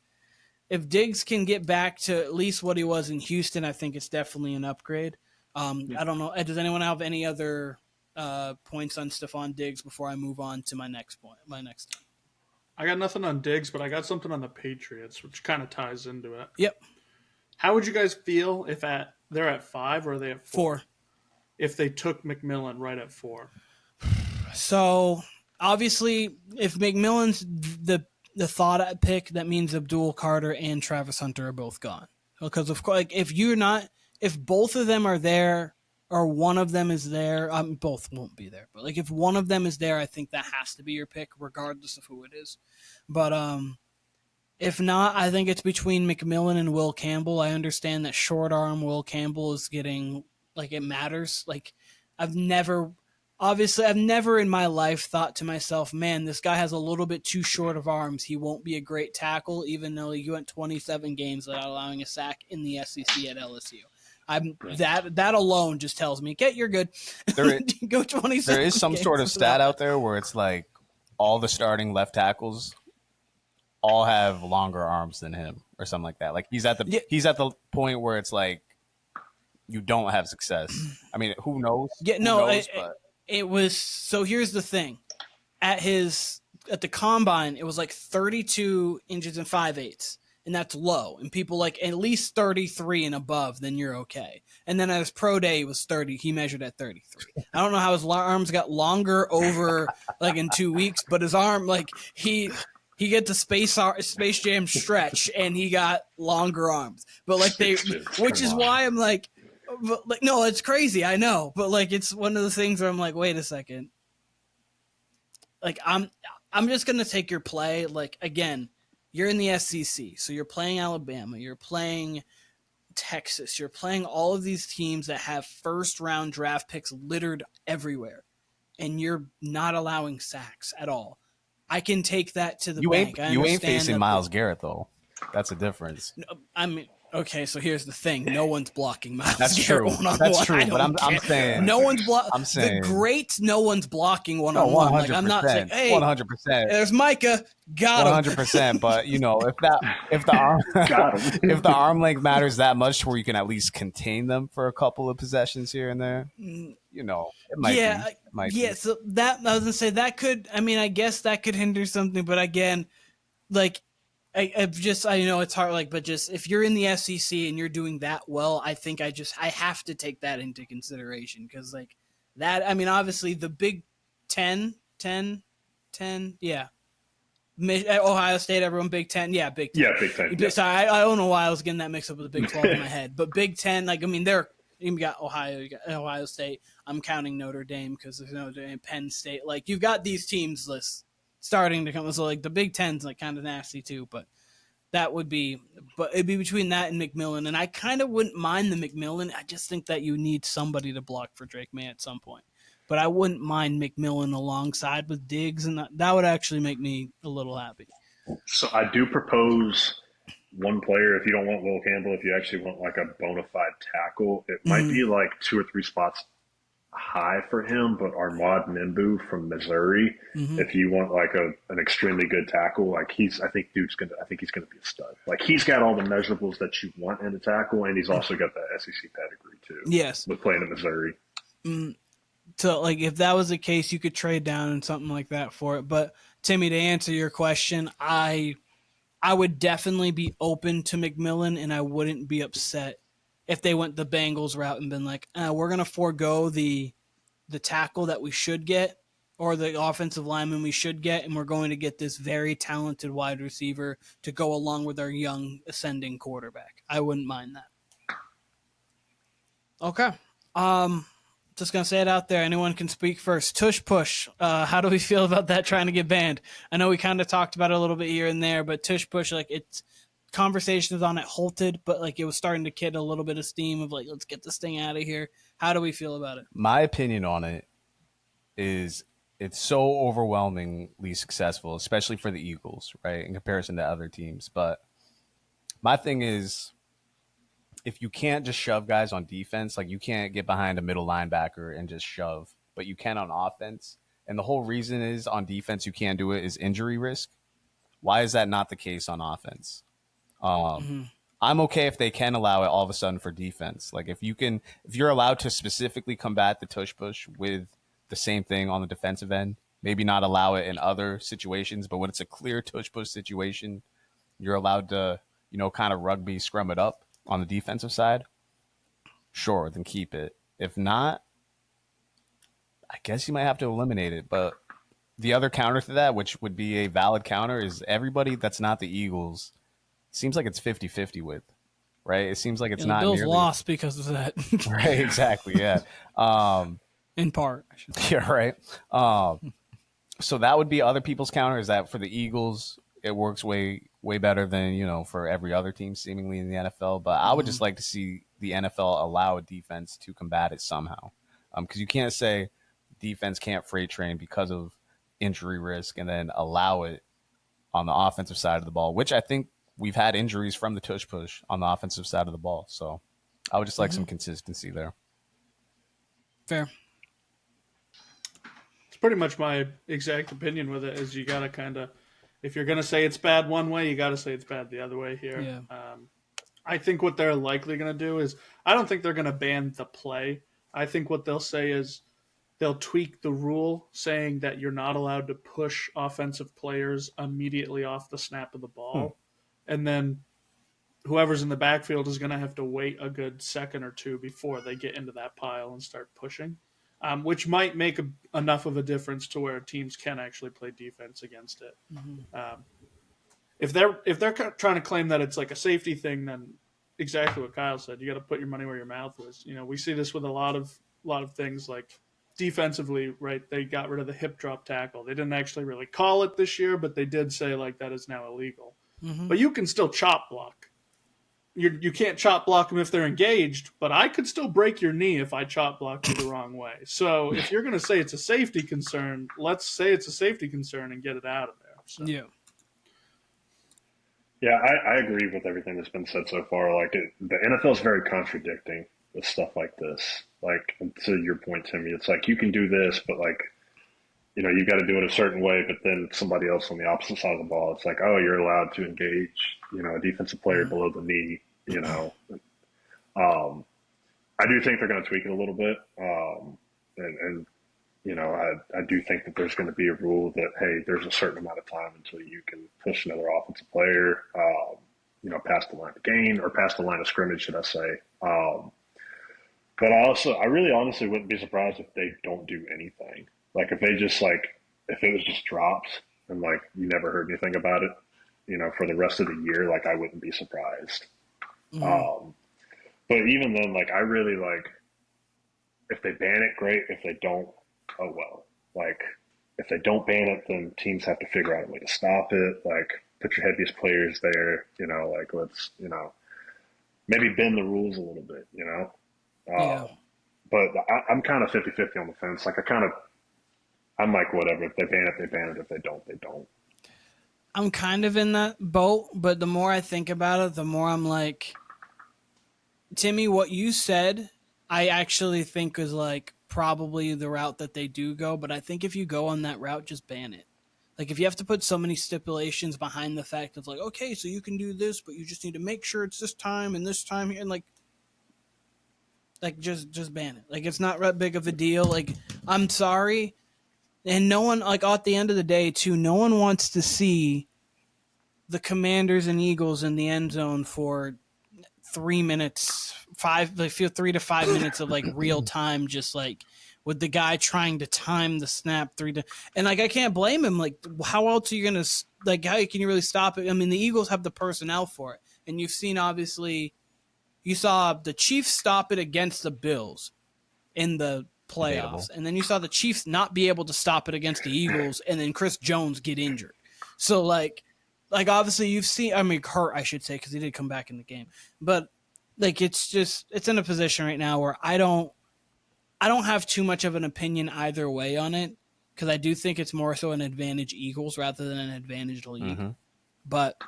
get back to at least what he was in Houston, I think it's definitely an upgrade. I don't know. Does anyone have any other points on Stefan Diggs before I move on to my next point? I got nothing on Diggs, but I got something on the Patriots, which kind of ties into it. Yep. How would you guys feel if they're at 5 or are they at 4? If they took McMillan right at 4. So obviously, if McMillan's the thought pick, that means Abdul Carter and Travis Hunter are both gone. Because of course, like, if both of them are there or one of them is there, both won't be there. But like if one of them is there, I think that has to be your pick, regardless of who it is. But if not, I think it's between McMillan and Will Campbell. I understand that short arm Will Campbell is getting like it matters. Like I've never in my life thought to myself, man, this guy has a little bit too short of arms. He won't be a great tackle, even though he went 27 games without allowing a sack in the SEC at LSU. That alone just tells me, okay, you're good. Go 27. There is some sort of stat out there where it's like all the starting left tackles all have longer arms than him or something like that. Like he's at the point where it's like you don't have success. I mean, who knows? It was so. Here's the thing: at the combine, it was like 32 inches and 5/8, and that's low. And people like at least 33 and above, then you're okay. And then at his pro day, he was 30. He measured at 33. I don't know how his arms got longer over like in 2 weeks, but his arm, like he get the Space Jam stretch, and he got longer arms. But like which is why I'm like, no, it's crazy. I know, but like it's one of the things where I'm like, wait a second. Like I'm just gonna take your play. Like again, you're in the SEC, so you're playing Alabama, you're playing Texas, you're playing all of these teams that have first round draft picks littered everywhere, and you're not allowing sacks at all. I can take that to the bank. You ain't facing Myles Garrett though. That's a difference. I mean, okay, so here's the thing: no one's blocking Myles That's Garrett true. one-on-one. That's true. But I'm saying no one's blocking. I'm saying the greats. No one's blocking one-on-one. Like I'm not saying, hey, 100%. There's Micah. Got him. 100%. But you know, if the arm length matters that much, to where you can at least contain them for a couple of possessions here and there, you know, it might. Be. So that I was gonna say that could. I mean, I guess that could hinder something. But again, like. I know it's hard, like, but just if you're in the SEC and you're doing that well, I think I have to take that into consideration, because like that, I mean, obviously the Big 10, yeah. Ohio State, everyone, Big 10, yeah, Big 10. Yeah, Big 10. Yeah. Sorry, I don't know why I was getting that mixed up with the Big 12 in my head, but Big 10, like, I mean, you got Ohio, you got Ohio State. I'm counting Notre Dame because there's Notre Dame, Penn State. Like, you've got these teams lists starting to come. So like the Big Ten's like kind of nasty too, but it'd be between that and McMillan. And I kind of wouldn't mind the McMillan. I just think that you need somebody to block for Drake May at some point. But I wouldn't mind McMillan alongside with Diggs, and that would actually make me a little happy. So I do propose one player. If you don't want Will Campbell, if you actually want like a bona fide tackle, it might be like 2 or 3 spots high for him, but Armand Nimbu from Missouri. If you want like an extremely good tackle, like I think he's gonna be a stud. Like he's got all the measurables that you want in a tackle, and he's also got that SEC pedigree too. Yes, with playing in Missouri. So like if that was the case, you could trade down and something like that for it. But Timmy, to answer your question, I would definitely be open to McMillan, and I wouldn't be upset if they went the Bengals route and been like, we're going to forego the tackle that we should get or the offensive lineman we should get, and we're going to get this very talented wide receiver to go along with our young ascending quarterback. I wouldn't mind that. Okay. Just going to say it out there. Anyone can speak first. Tush Push. How do we feel about that trying to get banned? I know we kind of talked about it a little bit here and there, but Tush Push, like it's conversations on it halted, but like it was starting to get a little bit of steam of like, let's get this thing out of here. How do we feel about it? My opinion on it is it's so overwhelmingly successful, especially for the Eagles, right, in comparison to other teams. But my thing is, if you can't just shove guys on defense, like you can't get behind a middle linebacker and just shove, but you can on offense. And the whole reason is on defense you can't do it is injury risk. Why is that not the case on offense? I'm okay if they can allow it all of a sudden for defense. Like if you're allowed to specifically combat the tush push with the same thing on the defensive end, maybe not allow it in other situations, but when it's a clear tush push situation, you're allowed to, kind of rugby scrum it up on the defensive side. Sure, then keep it. If not, I guess you might have to eliminate it. But the other counter to that, which would be a valid counter, is everybody that's not the Eagles seems like it's 50-50 with, right? It seems like it's not Bills nearly lost because of that. Right, exactly, yeah. In part. Yeah, right. So that would be other people's counter, is that for the Eagles, it works way better than, for every other team seemingly in the NFL. But I would just like to see the NFL allow a defense to combat it somehow. Because you can't say defense can't freight train because of injury risk and then allow it on the offensive side of the ball, which I think we've had injuries from the tush push on the offensive side of the ball. So I would just like some consistency there. Fair. It's pretty much my exact opinion with it, is you got to kind of, if you're going to say it's bad one way, you got to say it's bad the other way here. Yeah. I think what they're likely going to do is, I don't think they're going to ban the play. I think what they'll say is they'll tweak the rule saying that you're not allowed to push offensive players immediately off the snap of the ball. And then whoever's in the backfield is going to have to wait a good second or two before they get into that pile and start pushing, which might make enough of a difference to where teams can actually play defense against it. Mm-hmm. If they're trying to claim that it's like a safety thing, then exactly what Kyle said, you got to put your money where your mouth is. We see this with a lot of things, like defensively, right? They got rid of the hip drop tackle. They didn't actually really call it this year, but they did say like that is now illegal. Mm-hmm. But you can still chop block. You can't chop block them if they're engaged, but I could still break your knee if I chop block you the wrong way. So if you're going to say it's a safety concern, let's say it's a safety concern and get it out of there. So. Yeah. Yeah, I agree with everything that's been said so far. Like the NFL is very contradicting with stuff like this. Like, to your point, Timmy, it's like you can do this, but like, you got to do it a certain way. But then somebody else on the opposite side of the ball, it's like, oh, you're allowed to engage, a defensive player below the knee. I do think they're going to tweak it a little bit, and I do think that there's going to be a rule that, hey, there's a certain amount of time until you can push another offensive player, past the line of gain or past the line of scrimmage, should I say. But I really honestly wouldn't be surprised if they don't do anything. Like if they just if it was just drops and like you never heard anything about it, for the rest of the year, like I wouldn't be surprised. Mm-hmm. But even then, like I really if they ban it, great. If they don't, oh well. Like if they don't ban it, then teams have to figure out a way to stop it. Like put your heaviest players there, let's, maybe bend the rules a little bit, Yeah. But I'm kind of 50-50 on the fence. Like I'm like, whatever. If they ban it, they ban it. If they don't, they don't. I'm kind of in that boat, but the more I think about it, the more I'm like, Timmy, what you said, I actually think is like probably the route that they do go. But I think if you go on that route, just ban it. Like if you have to put so many stipulations behind the fact of like, okay, so you can do this, but you just need to make sure it's this time and this time here, and like just ban it. Like it's not that big of a deal. Like I'm sorry. And no one, like at the end of the day, too, no one wants to see the Commanders and Eagles in the end zone for 3 minutes, 3 to 5 minutes of like real time, just like with the guy trying to time the snap and like I can't blame him. Like how else are you gonna how can you really stop it? I mean, the Eagles have the personnel for it, and you've seen obviously, you saw the Chiefs stop it against the Bills in the playoffs, and then you saw the Chiefs not be able to stop it against the Eagles, and then Chris Jones get injured. So like obviously you've seen, hurt, I should say, because he did come back in the game, but like it's in a position right now where I don't have too much of an opinion either way on it, because I do think it's more so an advantage Eagles rather than an advantage league. Mm-hmm. But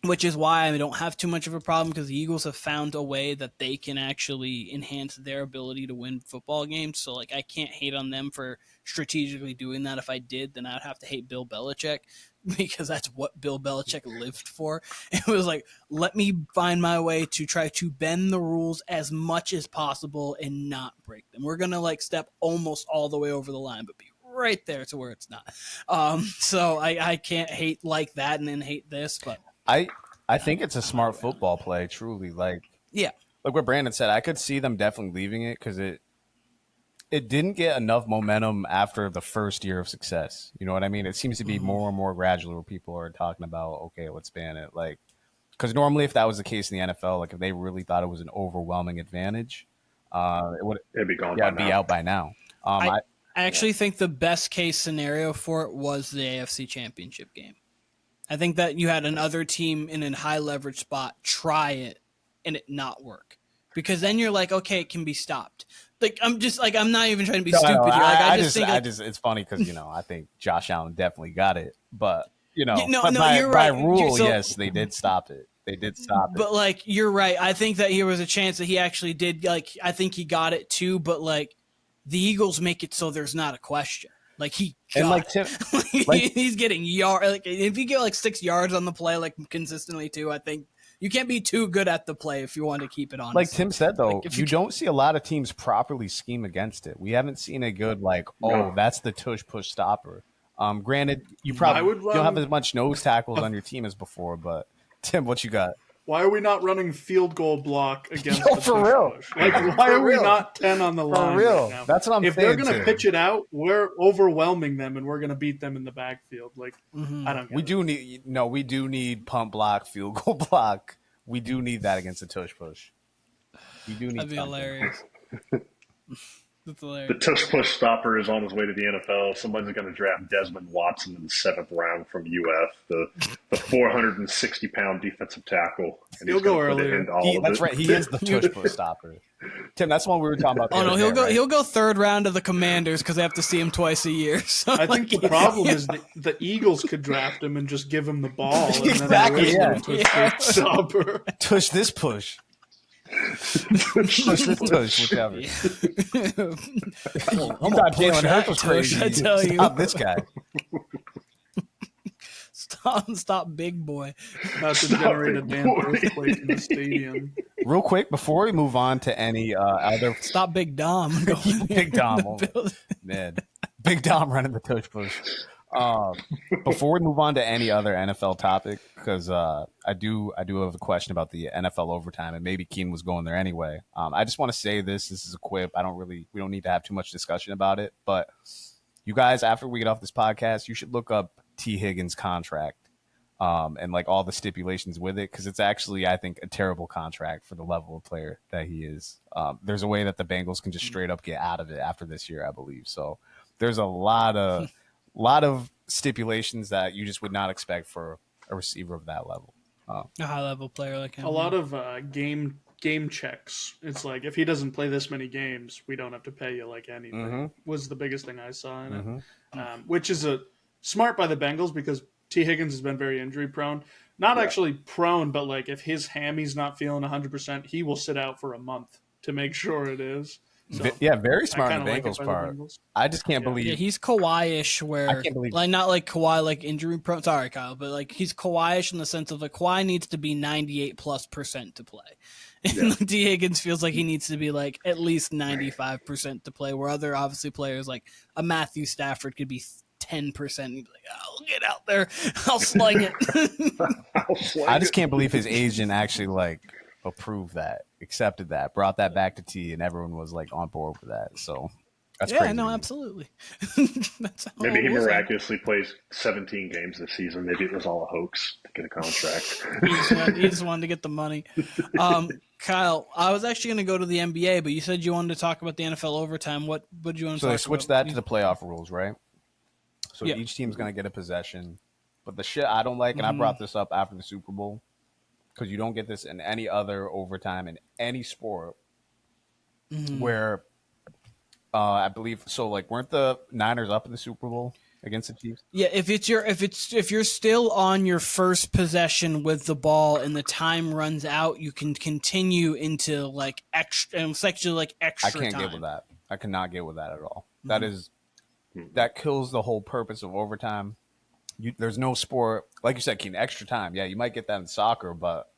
which is why I don't have too much of a problem, because the Eagles have found a way that they can actually enhance their ability to win football games. So, like, I can't hate on them for strategically doing that. If I did, then I'd have to hate Bill Belichick, because that's what Bill Belichick lived for. It was like, let me find my way to try to bend the rules as much as possible and not break them. We're going to, like, step almost all the way over the line, but be right there to where it's not. So I can't hate like that and then hate this, but I think it's a smart football play, truly. Like what Brandon said, I could see them definitely leaving it because it didn't get enough momentum after the first year of success. You know what I mean? It seems to be more and more gradual where people are talking about, okay, let's ban it. Like, because normally if that was the case in the NFL, like if they really thought it was an overwhelming advantage, it'd be gone. Yeah, it'd be out by now. I actually think the best case scenario for it was the AFC Championship game. I think that you had another team in a high leverage spot try it and it not work, because then you're like, okay, it can be stopped. Like I'm not even trying to be stupid here. Like I just think it's funny because I think Josh Allen definitely got it, but you're by right. Rule, yes, they did stop it. They did stop it. But like you're right. I think that here was a chance that he actually did. Like I think he got it too. But like the Eagles make it so there's not a question. Like he got he's getting yard. Like if you get like 6 yards on the play, like consistently too, I think you can't be too good at the play if you want to keep it honest. Like Tim said though, you don't see a lot of teams properly scheme against it. We haven't seen a good that's the tush push stopper. Granted, you probably don't have as much nose tackles on your team as before, but Tim, what you got? Why are we not running field goal block against Yo, the for tush real. push? Like, why are we real. not 10 on the line real. right now? That's what I'm if saying. If they're going too. to pitch it out, we're overwhelming them, and we're going to beat them in the backfield. Like, I don't. We do need pump block, field goal block. We do need that against the tush push. We do need. That'd be hilarious. That's hilarious. The tush push stopper is on his way to the NFL. Somebody's going to draft Desmond Watson in the 7th round from UF, the 460-pound defensive tackle. And He'll go earlier. That's right. He is the tush push stopper. Tim, that's one we were talking about. Oh no, he'll go 3rd round of the Commanders because they have to see him twice a year. So I think the problem is the Eagles could draft him and just give him the ball. And Exactly. Then tush stopper. Tush this push. Push this tush, whichever. I'm thought push Jalen that Hurts was tush, crazy. I tell you. Stop this guy. Stop, big boy. Not to generate a damn earthquake in the stadium. Real quick, before we move on to any other Stop, Big Dom. Big Dom, man, Big Dom running the tush push. Before we move on to any other NFL topic, because I do have a question about the NFL overtime, and maybe Keen was going there anyway. I just want to say this is a quip. We don't need to have too much discussion about it, but you guys, after we get off this podcast, you should look up T. Higgins' contract and like all the stipulations with it, because it's actually, I think, a terrible contract for the level of player that he is. There's a way that the Bengals can just straight up get out of it after this year, I believe. So there's a lot of stipulations that you just would not expect for a receiver of that level. A high level player like him. A lot of game checks. It's like, if he doesn't play this many games, we don't have to pay you like anything. Was the biggest thing I saw in it, which is a smart by the Bengals, because T. Higgins has been very injury prone. Not actually prone, but like if his hammy's not feeling 100%, he will sit out for a month to make sure it is. So, very smart on the Bengals part. I just can't believe. Yeah, he's Kawhi-ish, where I can't believe like not like Kawhi like injury prone. Sorry, Kyle, but like he's Kawhi-ish in the sense of like Kawhi needs to be 98+% to play, and T. Higgins feels like he needs to be like at least 95% to play. Where other obviously players like a Matthew Stafford could be 10%. He'd be like, I'll get out there, I'll sling it. I just can't believe his agent actually like approved that, accepted that, brought that back to T, and everyone was like on board with that. So that's crazy. No, absolutely. That's how Maybe he it was. miraculously plays 17 games this season. Maybe it was all a hoax to get a contract. He just wanted to get the money. Kyle, I was actually going to go to the NBA, but you said you wanted to talk about the NFL overtime. What did you want to talk about? So they switched that to the playoff rules, right? So Yeah. each team's going to get a possession. But the shit I don't like, and I brought this up after the Super Bowl, because you don't get this in any other overtime in any sport, where I believe so. Like, weren't the Niners up in the Super Bowl against the Chiefs? Yeah, if you're still on your first possession with the ball and the time runs out, you can continue into like extra. It's actually like extra. I can't time. get with that. I cannot get with that at all. That kills the whole purpose of overtime. There's no sport, like you said, Keen, extra time. Yeah, you might get that in soccer, but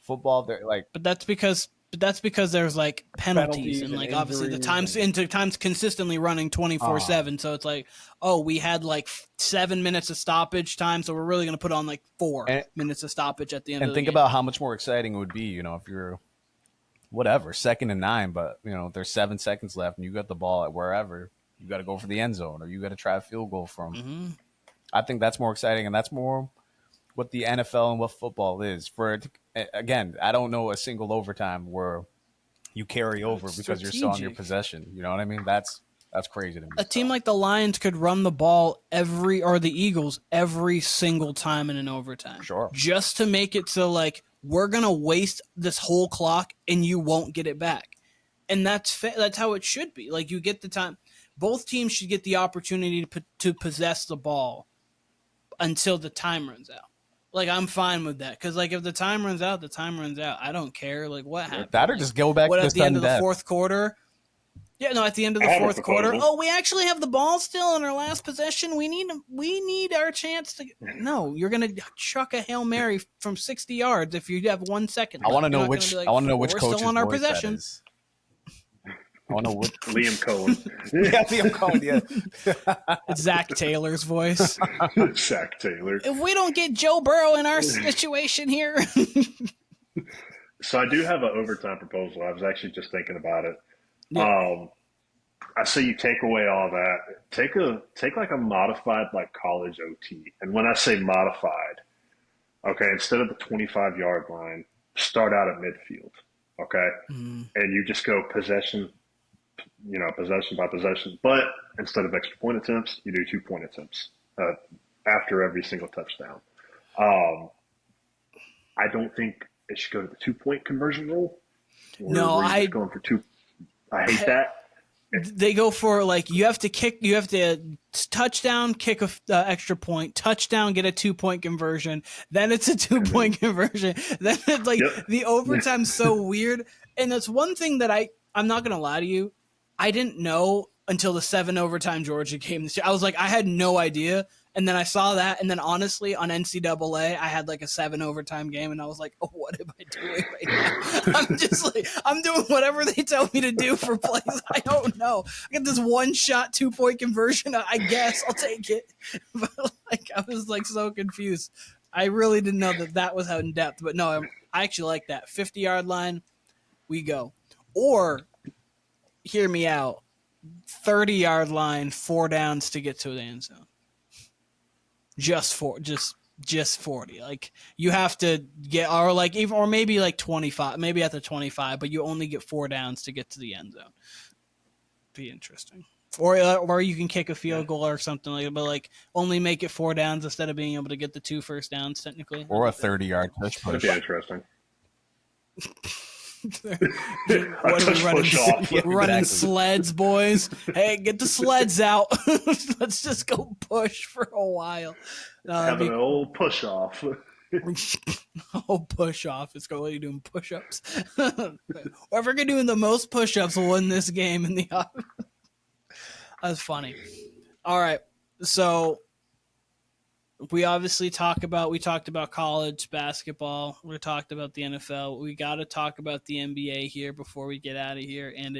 football, they're like. But that's because there's like penalties and like obviously the time's consistently running 24/7. So it's like, oh, we had like 7 minutes of stoppage time, so we're really going to put on like 4 minutes of stoppage at the end. And of the think game. about how much more exciting it would be, if you're whatever 2nd and 9, but there's 7 seconds left and you got the ball at wherever, you got to go for the end zone or you got to try a field goal from. I think that's more exciting, and that's more what the NFL and what football is. Again, I don't know a single overtime where you carry over because you're still on your possession. You know what I mean? That's crazy to me. A team like the Lions could run the ball or the Eagles every single time in an overtime. Sure. Just to make it so like we're going to waste this whole clock and you won't get it back. And that's how it should be. Like you get the time. Both teams should get the opportunity to possess the ball until the time runs out. Like, I'm fine with that. Because, like, if the time runs out, the time runs out. I don't care. Like, what happened? That or just go back to at the end of the death. fourth quarter? Yeah, no, at the end of the fourth quarter. Oh, we actually have the ball still in our last possession. We need our chance to. No, you're going to chuck a Hail Mary from 60 yards if you have 1 second. I want to know which. like, I want to know which we're coach's still on our voice that possession. is. Oh no, what? Liam Cohen. Yeah, Liam Cohen. Yeah. It's Zach Taylor's voice. Zach Taylor. If we don't get Joe Burrow in our situation here. So I do have an overtime proposal. I was actually just thinking about it. Yeah. I say you take away all that. Take like a modified like college OT. And when I say modified, okay, instead of the 25-yard line, start out at midfield. Okay, and you just go possession by possession. But instead of extra point attempts, you do 2-point attempts after every single touchdown. I don't think it should go to the 2-point conversion rule. No, going for two. I hate that. They go for like you have to touchdown, kick a extra point, touchdown, get a 2-point conversion. Then it's a 2-point conversion. Then it's like the overtime's so weird. And that's one thing that I'm not gonna lie to you, I didn't know until the 7 overtime Georgia game this year. I was like, I had no idea. And then I saw that, and then honestly, on NCAA, I had like a 7 overtime game, and I was like, "Oh, what am I doing right now?" I'm just like, I'm doing whatever they tell me to do for plays. I don't know. I got this 1-shot 2-point conversion. I guess I'll take it. But like, I was like so confused. I really didn't know that was how in depth. But no, I actually like that 50-yard line. We go, or hear me out. 30-yard line, 4 downs to get to the end zone. Just 40. Like you have to get, or maybe like 25, maybe at the 25, but you only get 4 downs to get to the end zone. Be interesting. Or you can kick a field goal or something like that, but like only make it 4 downs instead of being able to get the 2 first downs technically. Or a 30-yard touch push. That'd be interesting. What are we running? Running sleds, boys. Hey, get the sleds out. Let's just go push for a while. Having an old push off. Push off. It's going to be doing push ups. Whoever can doing the most push ups will win this game in the off. That's funny. All right. So we obviously talked about college basketball. We talked about the NFL. We got to talk about the NBA here before we get out of here. And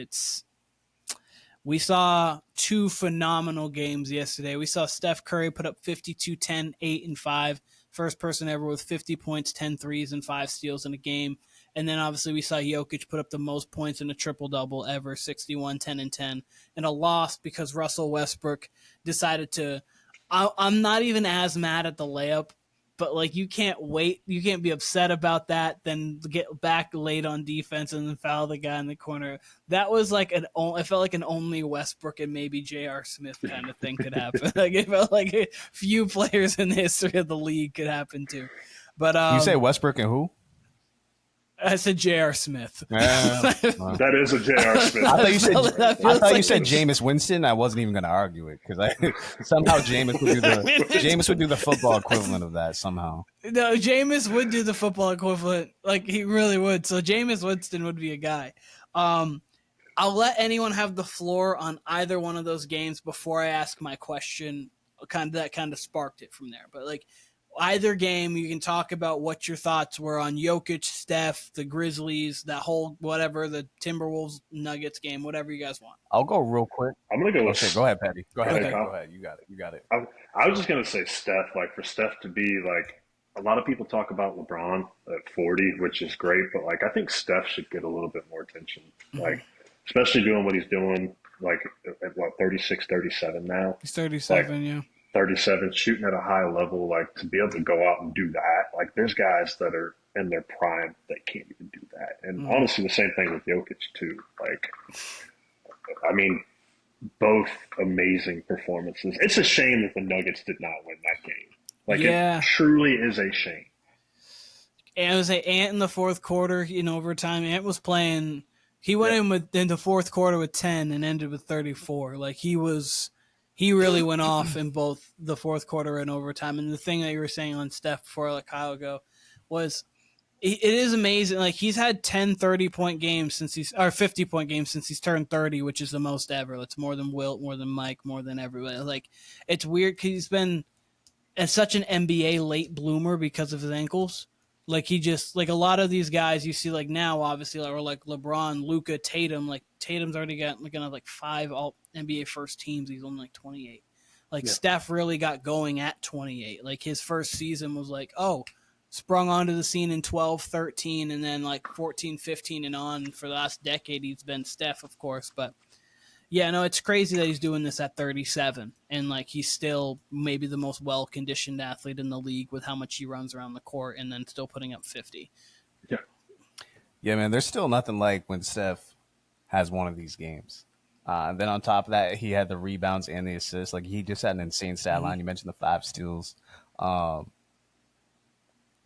we saw 2 phenomenal games yesterday. We saw Steph Curry put up 52, 10, 8, and 5. First person ever with 50 points, 10 threes, and 5 steals in a game. And then obviously we saw Jokic put up the most points in a triple-double ever, 61, 10, and 10. And a loss because Russell Westbrook decided to – I'm not even as mad at the layup, but like you can't be upset about that, then get back late on defense and then foul the guy in the corner. That was like it felt like an only Westbrook and maybe J.R. Smith kind of thing could happen. Like it felt like a few players in the history of the league could happen too. But you say Westbrook and who? I said J.R. Smith. That is a J.R. Smith. I thought you said Jameis Winston. I wasn't even going to argue it because somehow Jameis would do the football equivalent of that somehow. No, Jameis would do the football equivalent. Like he really would. So Jameis Winston would be a guy. I'll let anyone have the floor on either one of those games before I ask my question. That kind of sparked it from there. But like either game, you can talk about what your thoughts were on Jokic, Steph, the Grizzlies, that whole whatever, the Timberwolves Nuggets game, whatever you guys want. I'll go real quick. I'm gonna go. Okay, go ahead, Patty. Go ahead. Okay. Go ahead. You got it. I was just gonna say Steph. Like for Steph to be like, a lot of people talk about LeBron at 40, which is great, but like I think Steph should get a little bit more attention. Mm-hmm. Like especially doing what he's doing. Like at what 36, 37 now. He's 37, like, yeah. 37, shooting at a high level, like to be able to go out and do that. Like there's guys that are in their prime that can't even do that. And honestly, the same thing with Jokic too. Like, I mean, both amazing performances. It's a shame that the Nuggets did not win that game. Like it truly is a shame. And it was Ant in the fourth quarter in overtime. Ant was playing. He went in the fourth quarter with 10 and ended with 34. Like he really went off in both the fourth quarter and overtime. And the thing that you were saying on Steph before I let Kyle go was it is amazing. Like he's had 10 30-point games since 50-point games since he's turned 30, which is the most ever. That's more than Wilt, more than Mike, more than everybody. Like it's weird because he's been such an NBA late bloomer because of his ankles. Like he just like a lot of these guys you see like now obviously or like LeBron, Luka, Tatum. Like Tatum's already got like 5 all NBA first teams. He's only like 28. Like Steph really got going at 28. Like his first season was like, oh, sprung onto the scene in 12, 13, and then like 14, 15 and on for the last decade he's been Steph, of course. But yeah, no, it's crazy that he's doing this at 37 and like he's still maybe the most well-conditioned athlete in the league with how much he runs around the court and then still putting up 50. Yeah, man, there's still nothing like when Steph has one of these games. And then on top of that, he had the rebounds and the assists. Like he just had an insane stat line. You mentioned the 5 steals. We're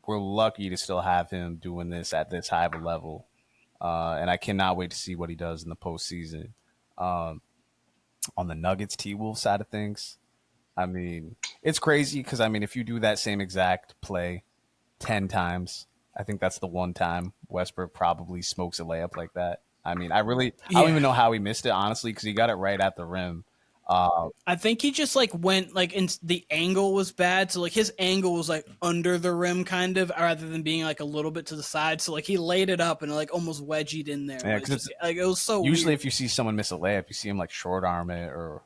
lucky to still have him doing this at this high of a level. And I cannot wait to see what he does in the postseason. On the Nuggets T-Wolves side of things, I mean, it's crazy because, I mean, if you do that same exact play 10 times, I think that's the one time Westbrook probably smokes a layup like that. I mean, I don't even know how he missed it, honestly, because he got it right at the rim. I think he just like went like in the angle was bad, so like his angle was like under the rim kind of rather than being like a little bit to the side. So like he laid it up and like almost wedgied in there. Yeah, because like it was so usually weird. If you see someone miss a layup, you see him like short arm it or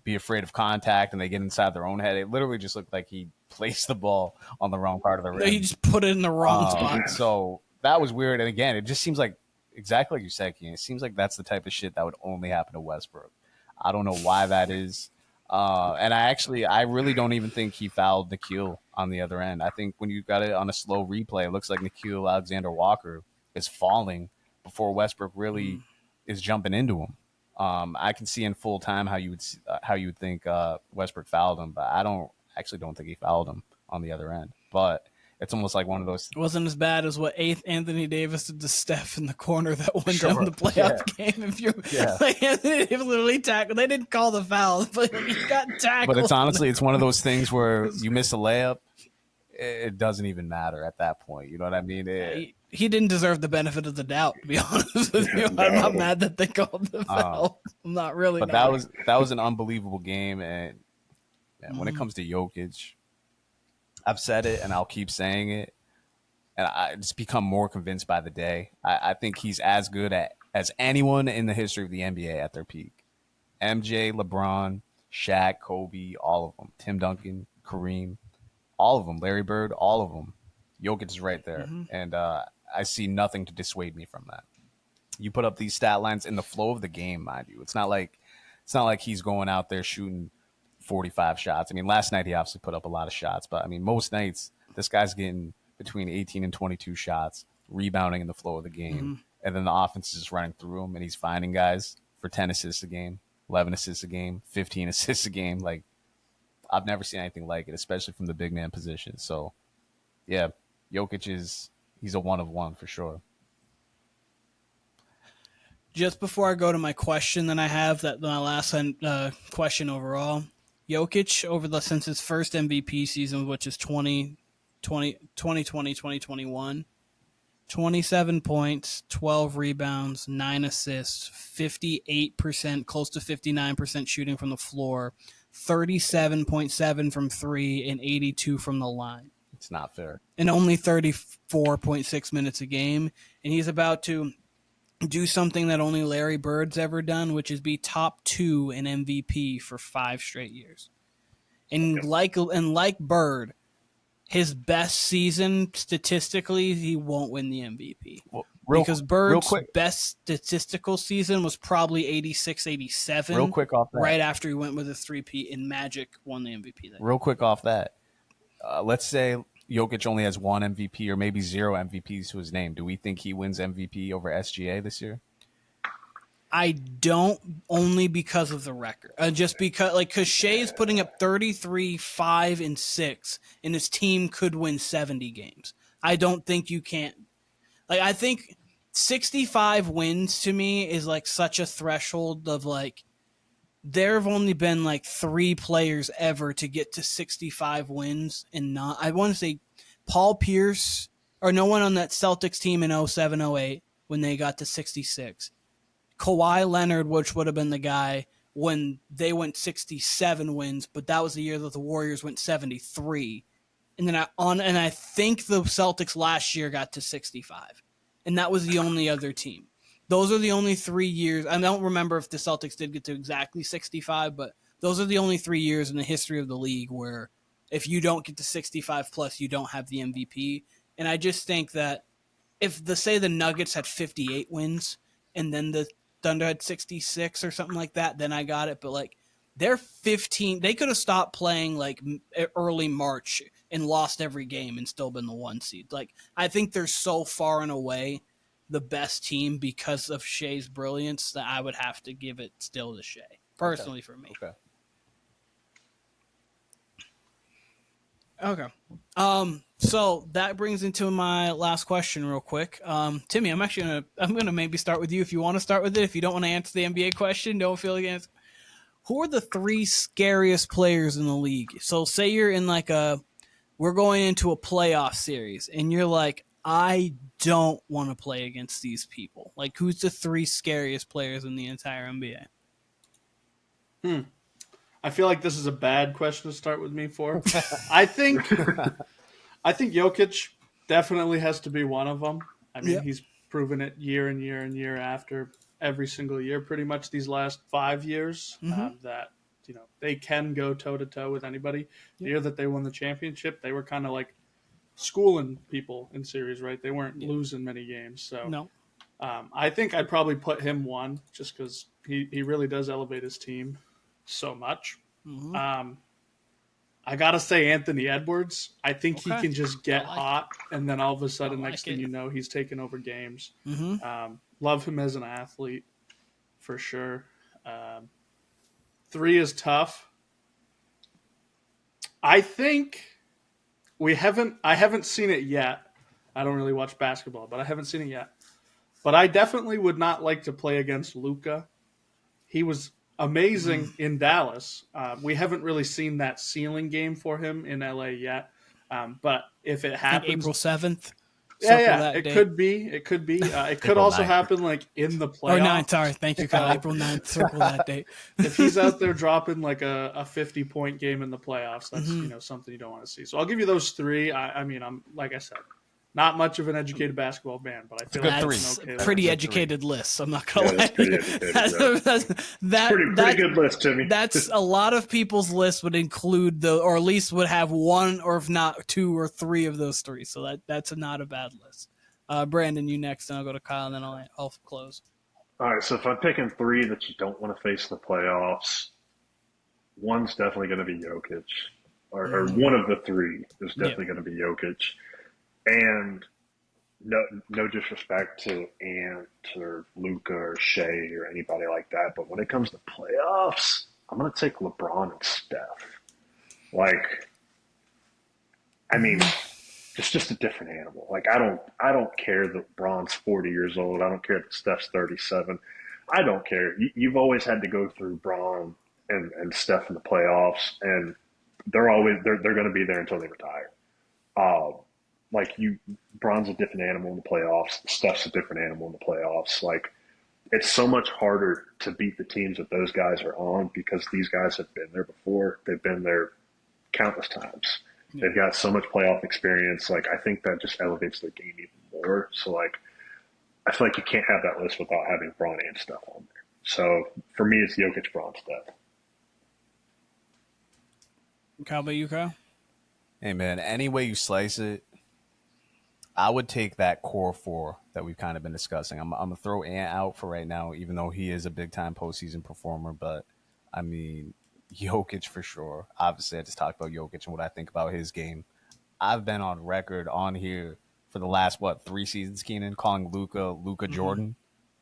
be afraid of contact and they get inside their own head. It literally just looked like he placed the ball on the wrong part of the rim. No, he just put it in the wrong spot. So that was weird. And again, it just seems like exactly like you said, Keane. It seems like that's the type of shit that would only happen to Westbrook. I don't know why that is. And I really don't even think he fouled Nickeil on the other end. I think when you got it on a slow replay, it looks like Nickeil Alexander-Walker is falling before Westbrook really is jumping into him. I can see in full time how you would think Westbrook fouled him, but I don't think he fouled him on the other end. But it's almost like one of those. It wasn't as bad as what 8th Anthony Davis did to Steph in the corner that went down the playoff game. If you like, Anthony Davis literally tackled, they didn't call the foul, but he got tackled. But it's one of those things where you miss a layup, it doesn't even matter at that point. You know what I mean? He didn't deserve the benefit of the doubt, to be honest with you. I'm not mad that they called the foul. I'm not really. But that was an unbelievable game, and when it comes to Jokic, I've said it and I'll keep saying it, and I just become more convinced by the day. I think he's as good as anyone in the history of the NBA at their peak. MJ, LeBron, Shaq, Kobe, all of them. Tim Duncan, Kareem, all of them. Larry Bird, all of them. Jokic is right there, and I see nothing to dissuade me from that. You put up these stat lines in the flow of the game, mind you. It's not like he's going out there shooting 45 shots. I mean, last night he obviously put up a lot of shots, but I mean, most nights this guy's getting between 18 and 22 shots, rebounding in the flow of the game, and then the offense is just running through him, and he's finding guys for 10 assists a game, 11 assists a game, 15 assists a game. Like, I've never seen anything like it, especially from the big man position. So, yeah, Jokic he's a one of one for sure. Just before I go to my question that I have, my last question overall, Jokic since his first MVP season, which is 2020-2021, 27 points, 12 rebounds, 9 assists, 58%, close to 59% shooting from the floor, 37.7 from 3, and 82 from the line. It's not fair. And only 34.6 minutes a game. And he's about to do something that only Larry Bird's ever done, which is be top 2 in MVP for 5 straight years. And like Bird, his best season statistically, he won't win the MVP. Because Bird's best statistical season was probably 86-87. Real quick off that. Right after he went with a 3-peat and Magic won the MVP. Real quick off that. Let's say Jokic only has 1 MVP or maybe 0 MVPs to his name. Do we think he wins MVP over SGA this year? I don't, only because of the record. Just because Shea's putting up 33, 5, and 6, and his team could win 70 games. I don't think you can't. Like, I think 65 wins to me is like such a threshold of like, there have only been like 3 players ever to get to 65 wins and not. I want to say Paul Pierce, or no one on that Celtics team in 07-08 when they got to 66. Kawhi Leonard, which would have been the guy when they went 67 wins, but that was the year that the Warriors went 73. and then I think the Celtics last year got to 65, and that was the only other team. Those are the only 3 years. I don't remember if the Celtics did get to exactly 65, but those are the only 3 years in the history of the league where if you don't get to 65 plus, you don't have the MVP. And I just think that if the Nuggets had 58 wins and then the Thunder had 66 or something like that, then I got it. But like they're 15, they could have stopped playing like early March and lost every game and still been the 1 seed. Like I think they're so far and away the best team because of Shea's brilliance that I would have to give it still to Shea, personally, for me. Okay. So that brings into my last question real quick. Timmy, I'm gonna maybe start with you if you want to start with it. If you don't want to answer the NBA question, don't feel against. Who are the 3 scariest players in the league? So say you're in we're going into a playoff series and you're like, I don't want to play against these people. Like, who's the 3 scariest players in the entire NBA? I feel like this is a bad question to start with me for. I think Jokic definitely has to be one of them. I mean, he's proven it year and year and year after every single year, pretty much these last 5 years, that they can go toe to toe with anybody. The year that they won the championship, they were kind of like schooling people in series, right? They weren't losing many games. So no. I think I'd probably put him 1 just because he really does elevate his team so much. I got to say Anthony Edwards. I think he can just get hot, and then all of a sudden, next thing you know, he's taking over games. Love him as an athlete, for sure. 3 is tough. I think I haven't seen it yet. I don't really watch basketball, but I haven't seen it yet. But I definitely would not like to play against Luka. He was amazing in Dallas. We haven't really seen that ceiling game for him in LA yet. But if it happens, April 7th. It could be. It could also 9th. happen like in the playoffs. Or 9th, sorry. Thank you, Kyle. April 9th. Circle that date. If he's out there dropping like a 50-point game in the playoffs, that's something you don't want to see. So I'll give you those 3. I mean, I'm like I said, not much of an educated basketball fan, but I feel like that's okay a pretty educated list. I'm not gonna lie. That's pretty educated. Pretty good list, Timmy. That's a lot of people's list would include or at least would have 1, or if not 2 or 3 of those 3. So that's not a bad list. Brandon, you next, and I'll go to Kyle, and then I'll close. All right, so if I'm picking 3 that you don't want to face in the playoffs, 1's definitely going to be Jokic, or one of the 3 is definitely going to be Jokic. And no disrespect to Ant or Luka or Shea or anybody like that, but when it comes to playoffs, I'm going to take LeBron and Steph. Like, I mean, it's just a different animal. Like, I don't care that LeBron's 40 years old. I don't care that Steph's 37. I don't care. You've always had to go through Bron and Steph in the playoffs, and they're going to be there until they retire. Bron's a different animal in the playoffs. Steph's a different animal in the playoffs. Like, it's so much harder to beat the teams that those guys are on because these guys have been there before. They've been there countless times. Yeah. They've got so much playoff experience. Like, I think that just elevates their game even more. So, like, I feel like you can't have that list without having Bron and Steph on there. So, for me, it's Jokic, Bron, Steph. How about you, Kyle? Hey, man, any way you slice it, I would take that core 4 that we've kind of been discussing. I'm going to throw Ant out for right now, even though he is a big-time postseason performer. But, I mean, Jokic for sure. Obviously, I just talked about Jokic and what I think about his game. I've been on record on here for the last, 3 seasons, Keenan, calling Luka Jordan.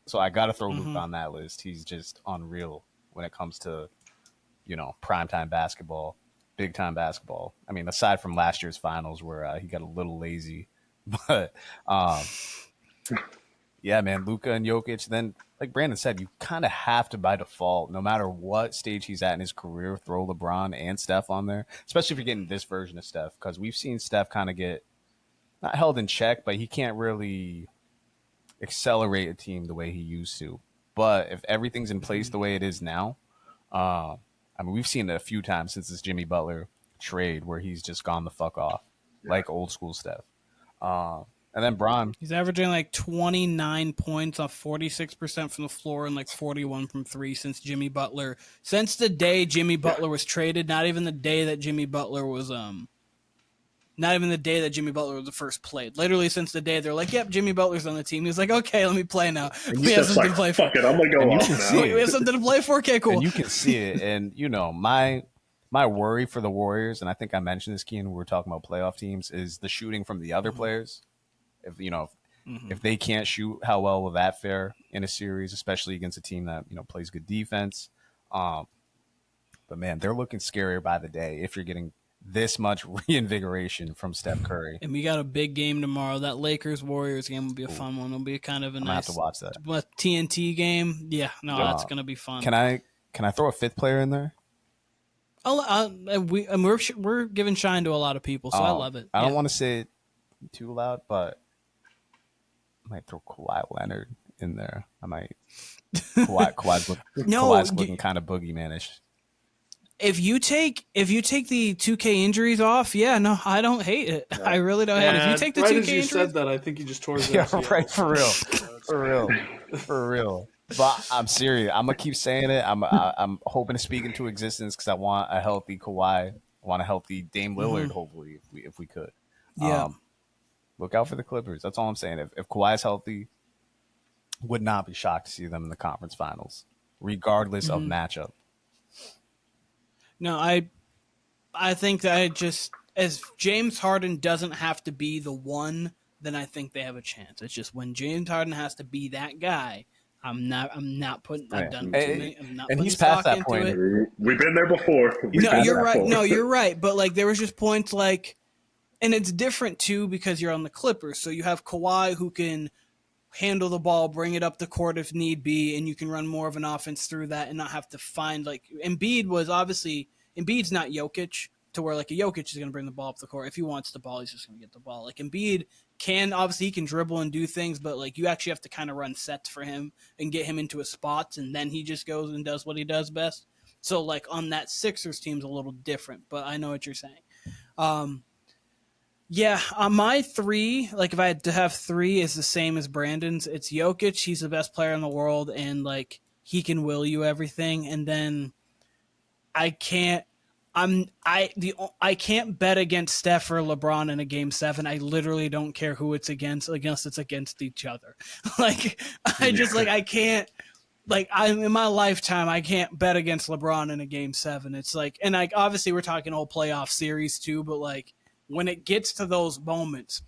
So I got to throw Luka on that list. He's just unreal when it comes to, primetime basketball, big-time basketball. I mean, aside from last year's finals where he got a little lazy. But, yeah, man, Luka and Jokic. Then, like Brandon said, you kind of have to, by default, no matter what stage he's at in his career, throw LeBron and Steph on there, especially if you're getting this version of Steph, because we've seen Steph kind of get not held in check, but he can't really accelerate a team the way he used to. But if everything's in place the way it is now, I mean, we've seen it a few times since this Jimmy Butler trade where he's just gone the fuck off. like old school Steph. And then Bron. He's averaging like 29 points off 46% from the floor and like 41 from three since Jimmy Butler. Since the day Jimmy Butler was traded, not even the day that Jimmy Butler was the first played. Literally since the day they're like, "Yep, Jimmy Butler's on the team." He's like, "Okay, let me play now. We have something to play for. Fuck it, I'm gonna go off now. We have something to play for. Okay, cool." And you can see it. And my worry for the Warriors, and I think I mentioned this, Keen, when we were talking about playoff teams, is the shooting from the other players. If they can't shoot, how well will that fare in a series, especially against a team that plays good defense? But man, they're looking scarier by the day if you're getting this much reinvigoration from Steph Curry. And we got a big game tomorrow. That Lakers-Warriors game will be a fun one. It'll be kind of a nice have to watch that. TNT game. Yeah, no, that's gonna be fun. Can I throw a fifth player in there? We're giving shine to a lot of people, so I love it. I don't want to say it too loud, but I might throw Kawhi Leonard in there. I might. Kawhi's looking kind of boogeyman-ish. If you take the 2K injuries off, yeah, no, I don't hate it. Yeah. I really don't hate it. If you take the 2K injuries, as you said that, I think you just tore his ACL. Right, for real. But I'm serious. I'm gonna keep saying it. I'm hoping to speak into existence because I want a healthy Kawhi. I want a healthy Dame Lillard. Hopefully, if we could. Yeah. Look out for the Clippers. That's all I'm saying. If Kawhi is healthy, would not be shocked to see them in the conference finals, regardless of matchup. No, I think that as James Harden doesn't have to be the one, then I think they have a chance. It's just when James Harden has to be that guy, I'm not putting. I've done too many. I'm not. And he's past that point. We've been there before. You're right. No, you're right. But like there was just points like, and it's different too because you're on the Clippers, so you have Kawhi who can handle the ball, bring it up the court if need be, and you can run more of an offense through that and not have to find like Embiid's not Jokic to where like a Jokic is going to bring the ball up the court. If he wants the ball, he's just going to get the ball. Like Embiid he can dribble and do things, but like you actually have to kind of run sets for him and get him into his spots, and then he just goes and does what he does best. So like on that Sixers team's a little different, but I know what you're saying. Yeah, my three, like if I had to have three, is the same as Brandon's. It's Jokic. He's the best player in the world, and like he can will you everything. And then I can't bet against Steph or LeBron in a game 7. I literally don't care who it's against, unless it's against each other. Like I can't. Like in my lifetime, I can't bet against LeBron in a game 7. It's like, and like obviously we're talking whole playoff series too, but like. When it gets to those moments,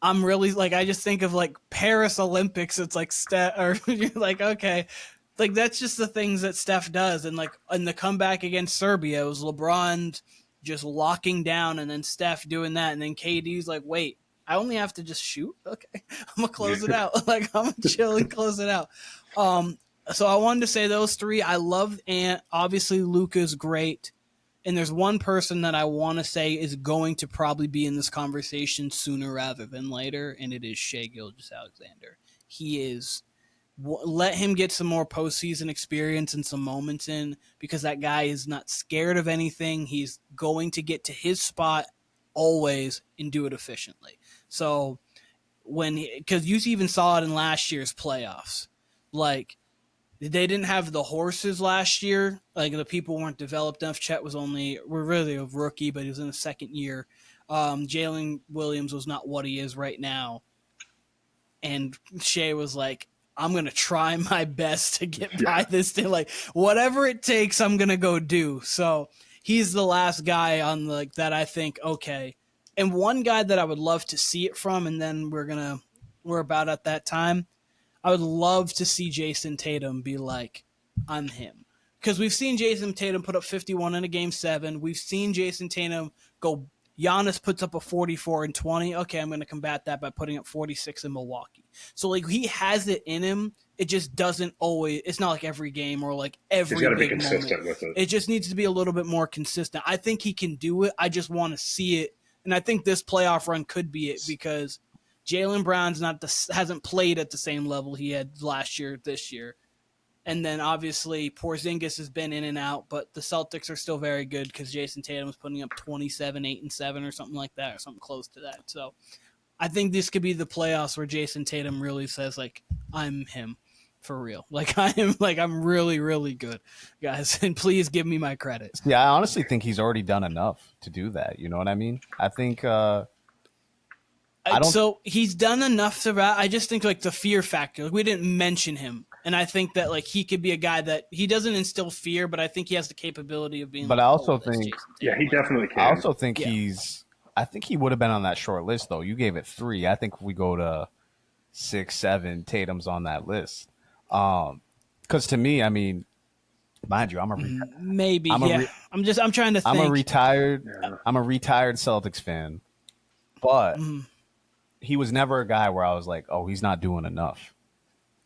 I'm really like, I just think of like Paris Olympics. It's like or you're like, okay, like that's just the things that Steph does. And like in the comeback against Serbia, it was LeBron just locking down and then Steph doing that. And then KD's like, wait, I only have to just shoot. Okay. I'm gonna close it out. Like I'm gonna chill and close it out. So I wanted to say those three. I love Ant. Obviously Luka's great. And there's one person that I want to say is going to probably be in this conversation sooner rather than later, and it is Shai Gilgeous-Alexander. He is – let him get some more postseason experience and some moments in, because that guy is not scared of anything. He's going to get to his spot always and do it efficiently. So because you even saw it in last year's playoffs. Like, they didn't have the horses last year. Like, the people weren't developed enough. Chet we're really a rookie, but he was in the second year. Jalen Williams was not what he is right now. And Shai was like, I'm going to try my best to get by this thing. Like, whatever it takes, I'm going to go do. So he's the last guy on like that I think, okay. And one guy that I would love to see it from, and then we're about at that time, I would love to see Jason Tatum be like, I'm him. Because we've seen Jason Tatum put up 51 in a game 7. We've seen Jason Tatum go, Giannis puts up a 44 and 20. Okay, I'm going to combat that by putting up 46 in Milwaukee. So, like, he has it in him. It just doesn't always, it's not like every game or like every big moment. He's got to be consistent with it. It just needs to be a little bit more consistent. I think he can do it. I just want to see it. And I think this playoff run could be it, because Jaylen Brown's hasn't played at the same level he had last year, this year. And then obviously Porzingis has been in and out, but the Celtics are still very good because Jason Tatum is putting up 27, 8, and 7 or something like that, or something close to that. So I think this could be the playoffs where Jason Tatum really says, like, I'm him for real. Like, I'm really, really good, guys. And please give me my credit. Yeah, I honestly think he's already done enough to do that. You know what I mean? I think so he's done enough to I just think like the fear factor, like we didn't mention him. And I think that like he could be a guy that he doesn't instill fear, but I think he has the capability of being. But like, I also that's think, Jason Tatum. he definitely can. I also think I think he would have been on that short list though. You gave it 3. I think if we go to 6, 7, Tatum's on that list. Because to me, I mean, mind you, I'm a maybe. I'm trying to think. I'm a retired Celtics fan, but he was never a guy where I was like, oh, he's not doing enough.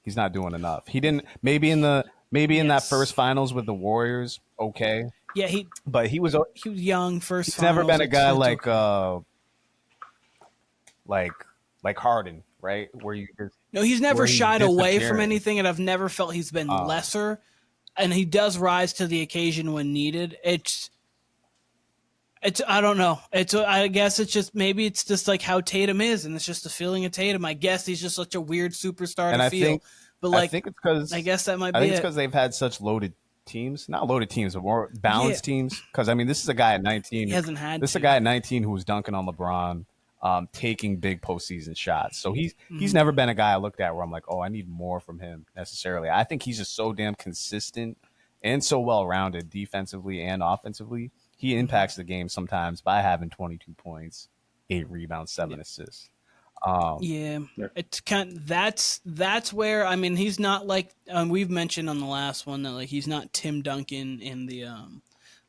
He's not doing enough. He didn't. Maybe in that first finals with the Warriors, okay. Yeah, he was young first. He's never been a guy like Harden, right? Where you just, no, he's never shied away from anything, and I've never felt he's been lesser. And he does rise to the occasion when needed. It's I don't know. I guess it's just maybe it's just like how Tatum is, and it's just a feeling of Tatum. I guess he's just such a weird superstar to feel. But like, I think it's because I guess that might be. I think it's because they've had such loaded teams, not loaded teams, but more balanced teams. Because I mean, this is a guy at 19. He hasn't had. This is a guy at 19 who was dunking on LeBron, taking big postseason shots. So he's never been a guy I looked at where I'm like, oh, I need more from him necessarily. I think he's just so damn consistent and so well rounded defensively and offensively. He impacts the game sometimes by having 22 points, 8 rebounds, 7 assists. It's that's where I mean he's not like we've mentioned on the last one that like he's not Tim Duncan in the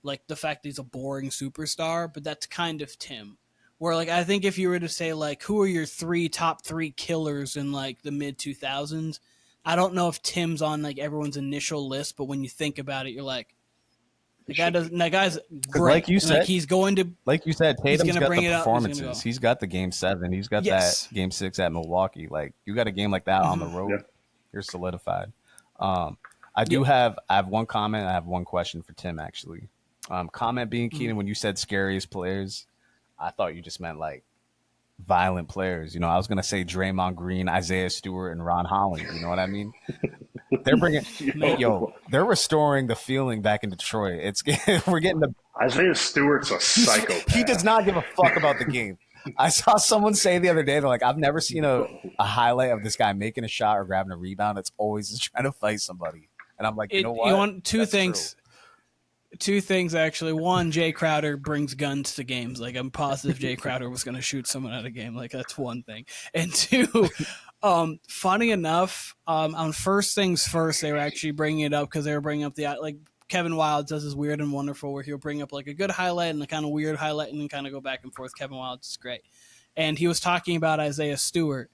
like the fact that he's a boring superstar, but that's kind of Tim. Where like I think if you were to say like who are your top 3 killers in like the mid 2000s, I don't know if Tim's on like everyone's initial list, but when you think about it, you're like. That guy's great. Like you said, he's going to. Like you said, Tatum's got the performances. He's got the game 7. He's got that game 6 at Milwaukee. Like you got a game like that on the road, you're solidified. I have one comment. I have one question for Tim actually. Comment being Keenan when you said scariest players, I thought you just meant like violent players. You know, I was gonna say Draymond Green, Isaiah Stewart, and Ron Holland. You know what I mean? They're bringing, they're restoring the feeling back in Detroit. We're getting the Isaiah Stewart's a psychopath. He does not give a fuck about the game. I saw someone say the other day, they're like, I've never seen a highlight of this guy making a shot or grabbing a rebound. It's always just trying to fight somebody. And I'm like, you know what? You want two things. Two things actually. One, Jay Crowder brings guns to games. Like I'm positive Jay Crowder was going to shoot someone at a game. Like that's one thing. And two. Funny enough, on First Things First, they were actually bringing it up because they were bringing up the like Kevin Wildes does this Weird and Wonderful where he'll bring up like a good highlight and a kind of weird highlight and then kind of go back and forth. Kevin Wildes is great, and he was talking about Isaiah Stewart,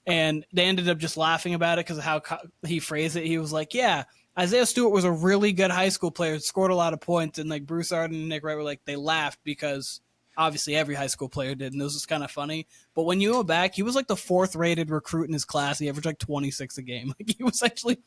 and they ended up just laughing about it because of how he phrased it. He was like, "Yeah, Isaiah Stewart was a really good high school player, scored a lot of points," and like Bruce Arden and Nick Wright were like they laughed because. Obviously, every high school player did, and this was kind of funny. But when you go back, he was like the 4th rated recruit in his class. He averaged like 26 a game. Like he was actually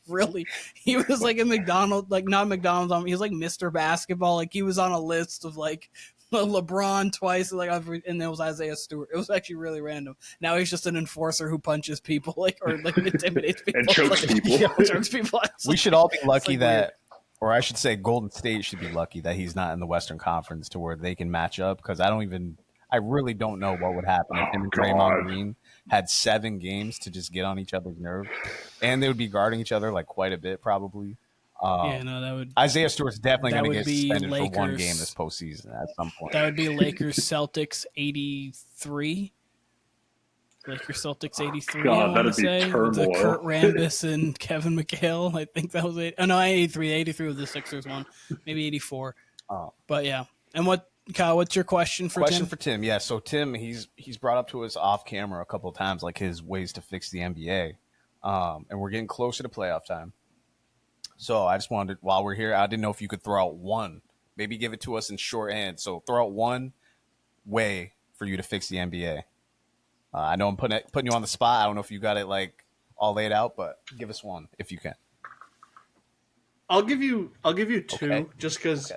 he was like a McDonald's, like not McDonald's. He was like Mr. Basketball. Like he was on a list of like LeBron twice, like and there was Isaiah Stewart. It was actually really random. Now he's just an enforcer who punches people, like or like intimidates people and chokes people. Yeah, chokes people. We should all be lucky that. Or I should say Golden State should be lucky that he's not in the Western Conference to where they can match up because I really don't know what would happen if him and Draymond Green had 7 games to just get on each other's nerves. And they would be guarding each other like quite a bit probably. That would. Isaiah Stewart's definitely going to get suspended for one game this postseason at some point. That would be Lakers Celtics 83. Lakers Celtics 83. God, that'd be turmoil. The Kurt Rambis and Kevin McHale. I think that was 83. 83 was the Sixers one. Maybe 84. But yeah. And Kyle, what's your question for Tim? For Tim, yeah. So Tim, he's brought up to us off camera a couple of times like his ways to fix the NBA. And we're getting closer to playoff time. So I just wanted, while we're here, I didn't know if you could throw out one. Maybe give it to us in shorthand. So throw out one way for you to fix the NBA. I know I'm putting you on the spot. I don't know if you got it like all laid out, but give us one if you can. I'll give you two, just because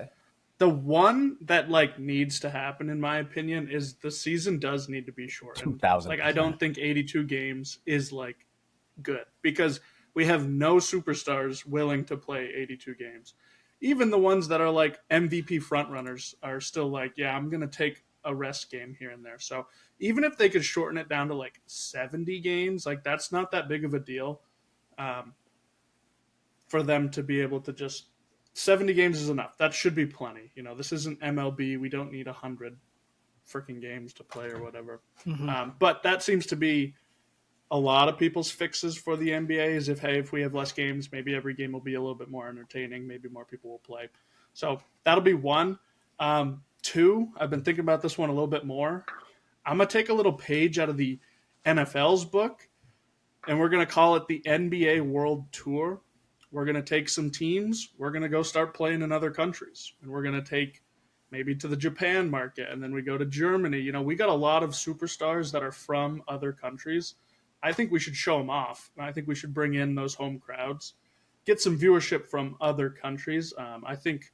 the one that like needs to happen, in my opinion, is the season does need to be shortened. 2000%. Like I don't think 82 games is like good, because we have no superstars willing to play 82 games. Even the ones that are like MVP frontrunners are still like, yeah, I'm going to take a rest game here and there. So even if they could shorten it down to like 70 games, like that's not that big of a deal for them to be able to just 70 games is enough. That should be plenty. You know, this isn't MLB. We don't need 100 freaking games to play or whatever. But that seems to be a lot of people's fixes for the NBA is if we have less games, maybe every game will be a little bit more entertaining. Maybe more people will play. So that'll be one. Two, I've been thinking about this one a little bit more. I'm going to take a little page out of the NFL's book, and we're going to call it the NBA World Tour. We're going to take some teams. We're going to go start playing in other countries, and we're going to take maybe to the Japan market, and then we go to Germany. You know, we got a lot of superstars that are from other countries. I think we should show them off. I think we should bring in those home crowds, get some viewership from other countries. I think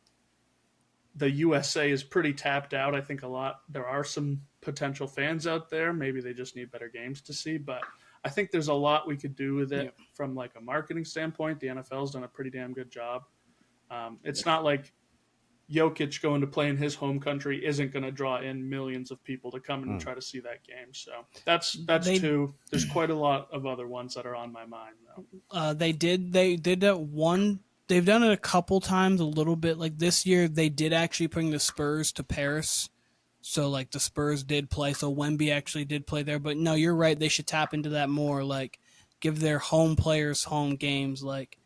the USA is pretty tapped out. I think there are some potential fans out there. Maybe they just need better games to see, but I think there's a lot we could do with it from like a marketing standpoint. The NFL's done a pretty damn good job. It's not like Jokic going to play in his home country isn't going to draw in millions of people to come and try to see that game. So that's two. There's quite a lot of other ones that are on my mind though. They did that one. They've done it a couple times, a little bit. Like this year, they did actually bring the Spurs to Paris. So like the Spurs did play. So Wemby actually did play there. But no, you're right. They should tap into that more. Like give their home players home games. Like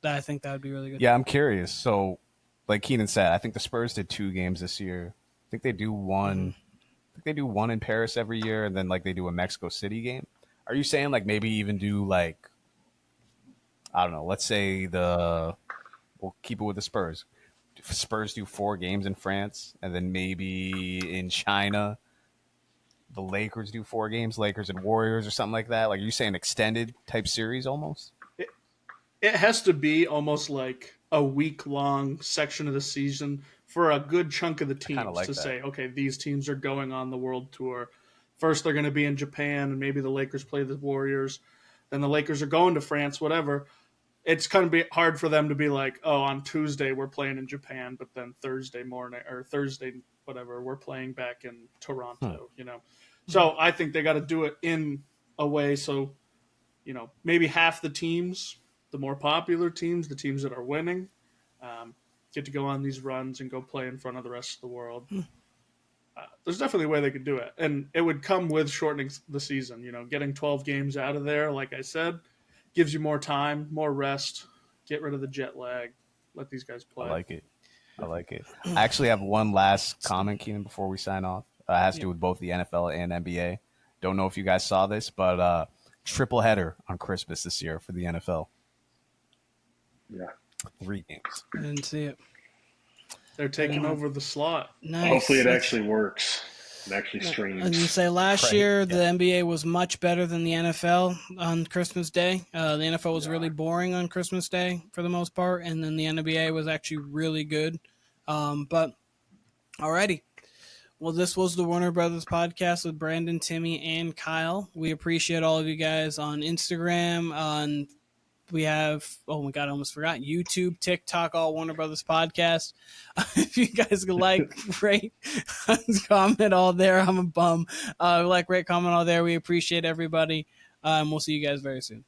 I think that would be really good. Yeah, I'm curious. So, like Keenan said, I think the Spurs did 2 games this year. I think they do one. I think they do one in Paris every year, and then like they do a Mexico City game. Are you saying like maybe even do like, I don't know, let's say we'll keep it with the Spurs. Spurs do 4 games in France, and then maybe in China, the Lakers do 4 games, Lakers and Warriors or something like that. Like, are you saying extended type series almost? It has to be almost like a week-long section of the season for a good chunk of the teams to say, okay, these teams are going on the World Tour. First, they're going to be in Japan, and maybe the Lakers play the Warriors. Then the Lakers are going to France, whatever. It's kind of be hard for them to be like, oh, on Tuesday we're playing in Japan, but then Thursday morning or Thursday, whatever, we're playing back in Toronto, you know. So I think they got to do it in a way so, you know, maybe half the teams, the more popular teams, the teams that are winning, get to go on these runs and go play in front of the rest of the world. There's definitely a way they could do it. And it would come with shortening the season, you know, getting 12 games out of there, like I said, gives you more time, more rest, get rid of the jet lag, let these guys play. I like it. I actually have one last comment, Keenan, before we sign off. It has to do with both the NFL and NBA. Don't know if you guys saw this, but triple header on Christmas this year for the NFL. Yeah. 3 games. I didn't see it. They're taking over the slot. Nice. Hopefully it actually works. It actually streams. And you say last year the NBA was much better than the NFL on Christmas Day. The NFL was really boring on Christmas Day for the most part, and then the NBA was actually really good. But alrighty. Well, this was the Warner Brothers podcast with Brandon, Timmy, and Kyle. We appreciate all of you guys on Instagram, we have, oh my God, I almost forgot, YouTube, TikTok, all Warner Brothers Podcast. If you guys could like, rate, comment all there, like, rate, comment all there. We appreciate everybody. And we'll see you guys very soon.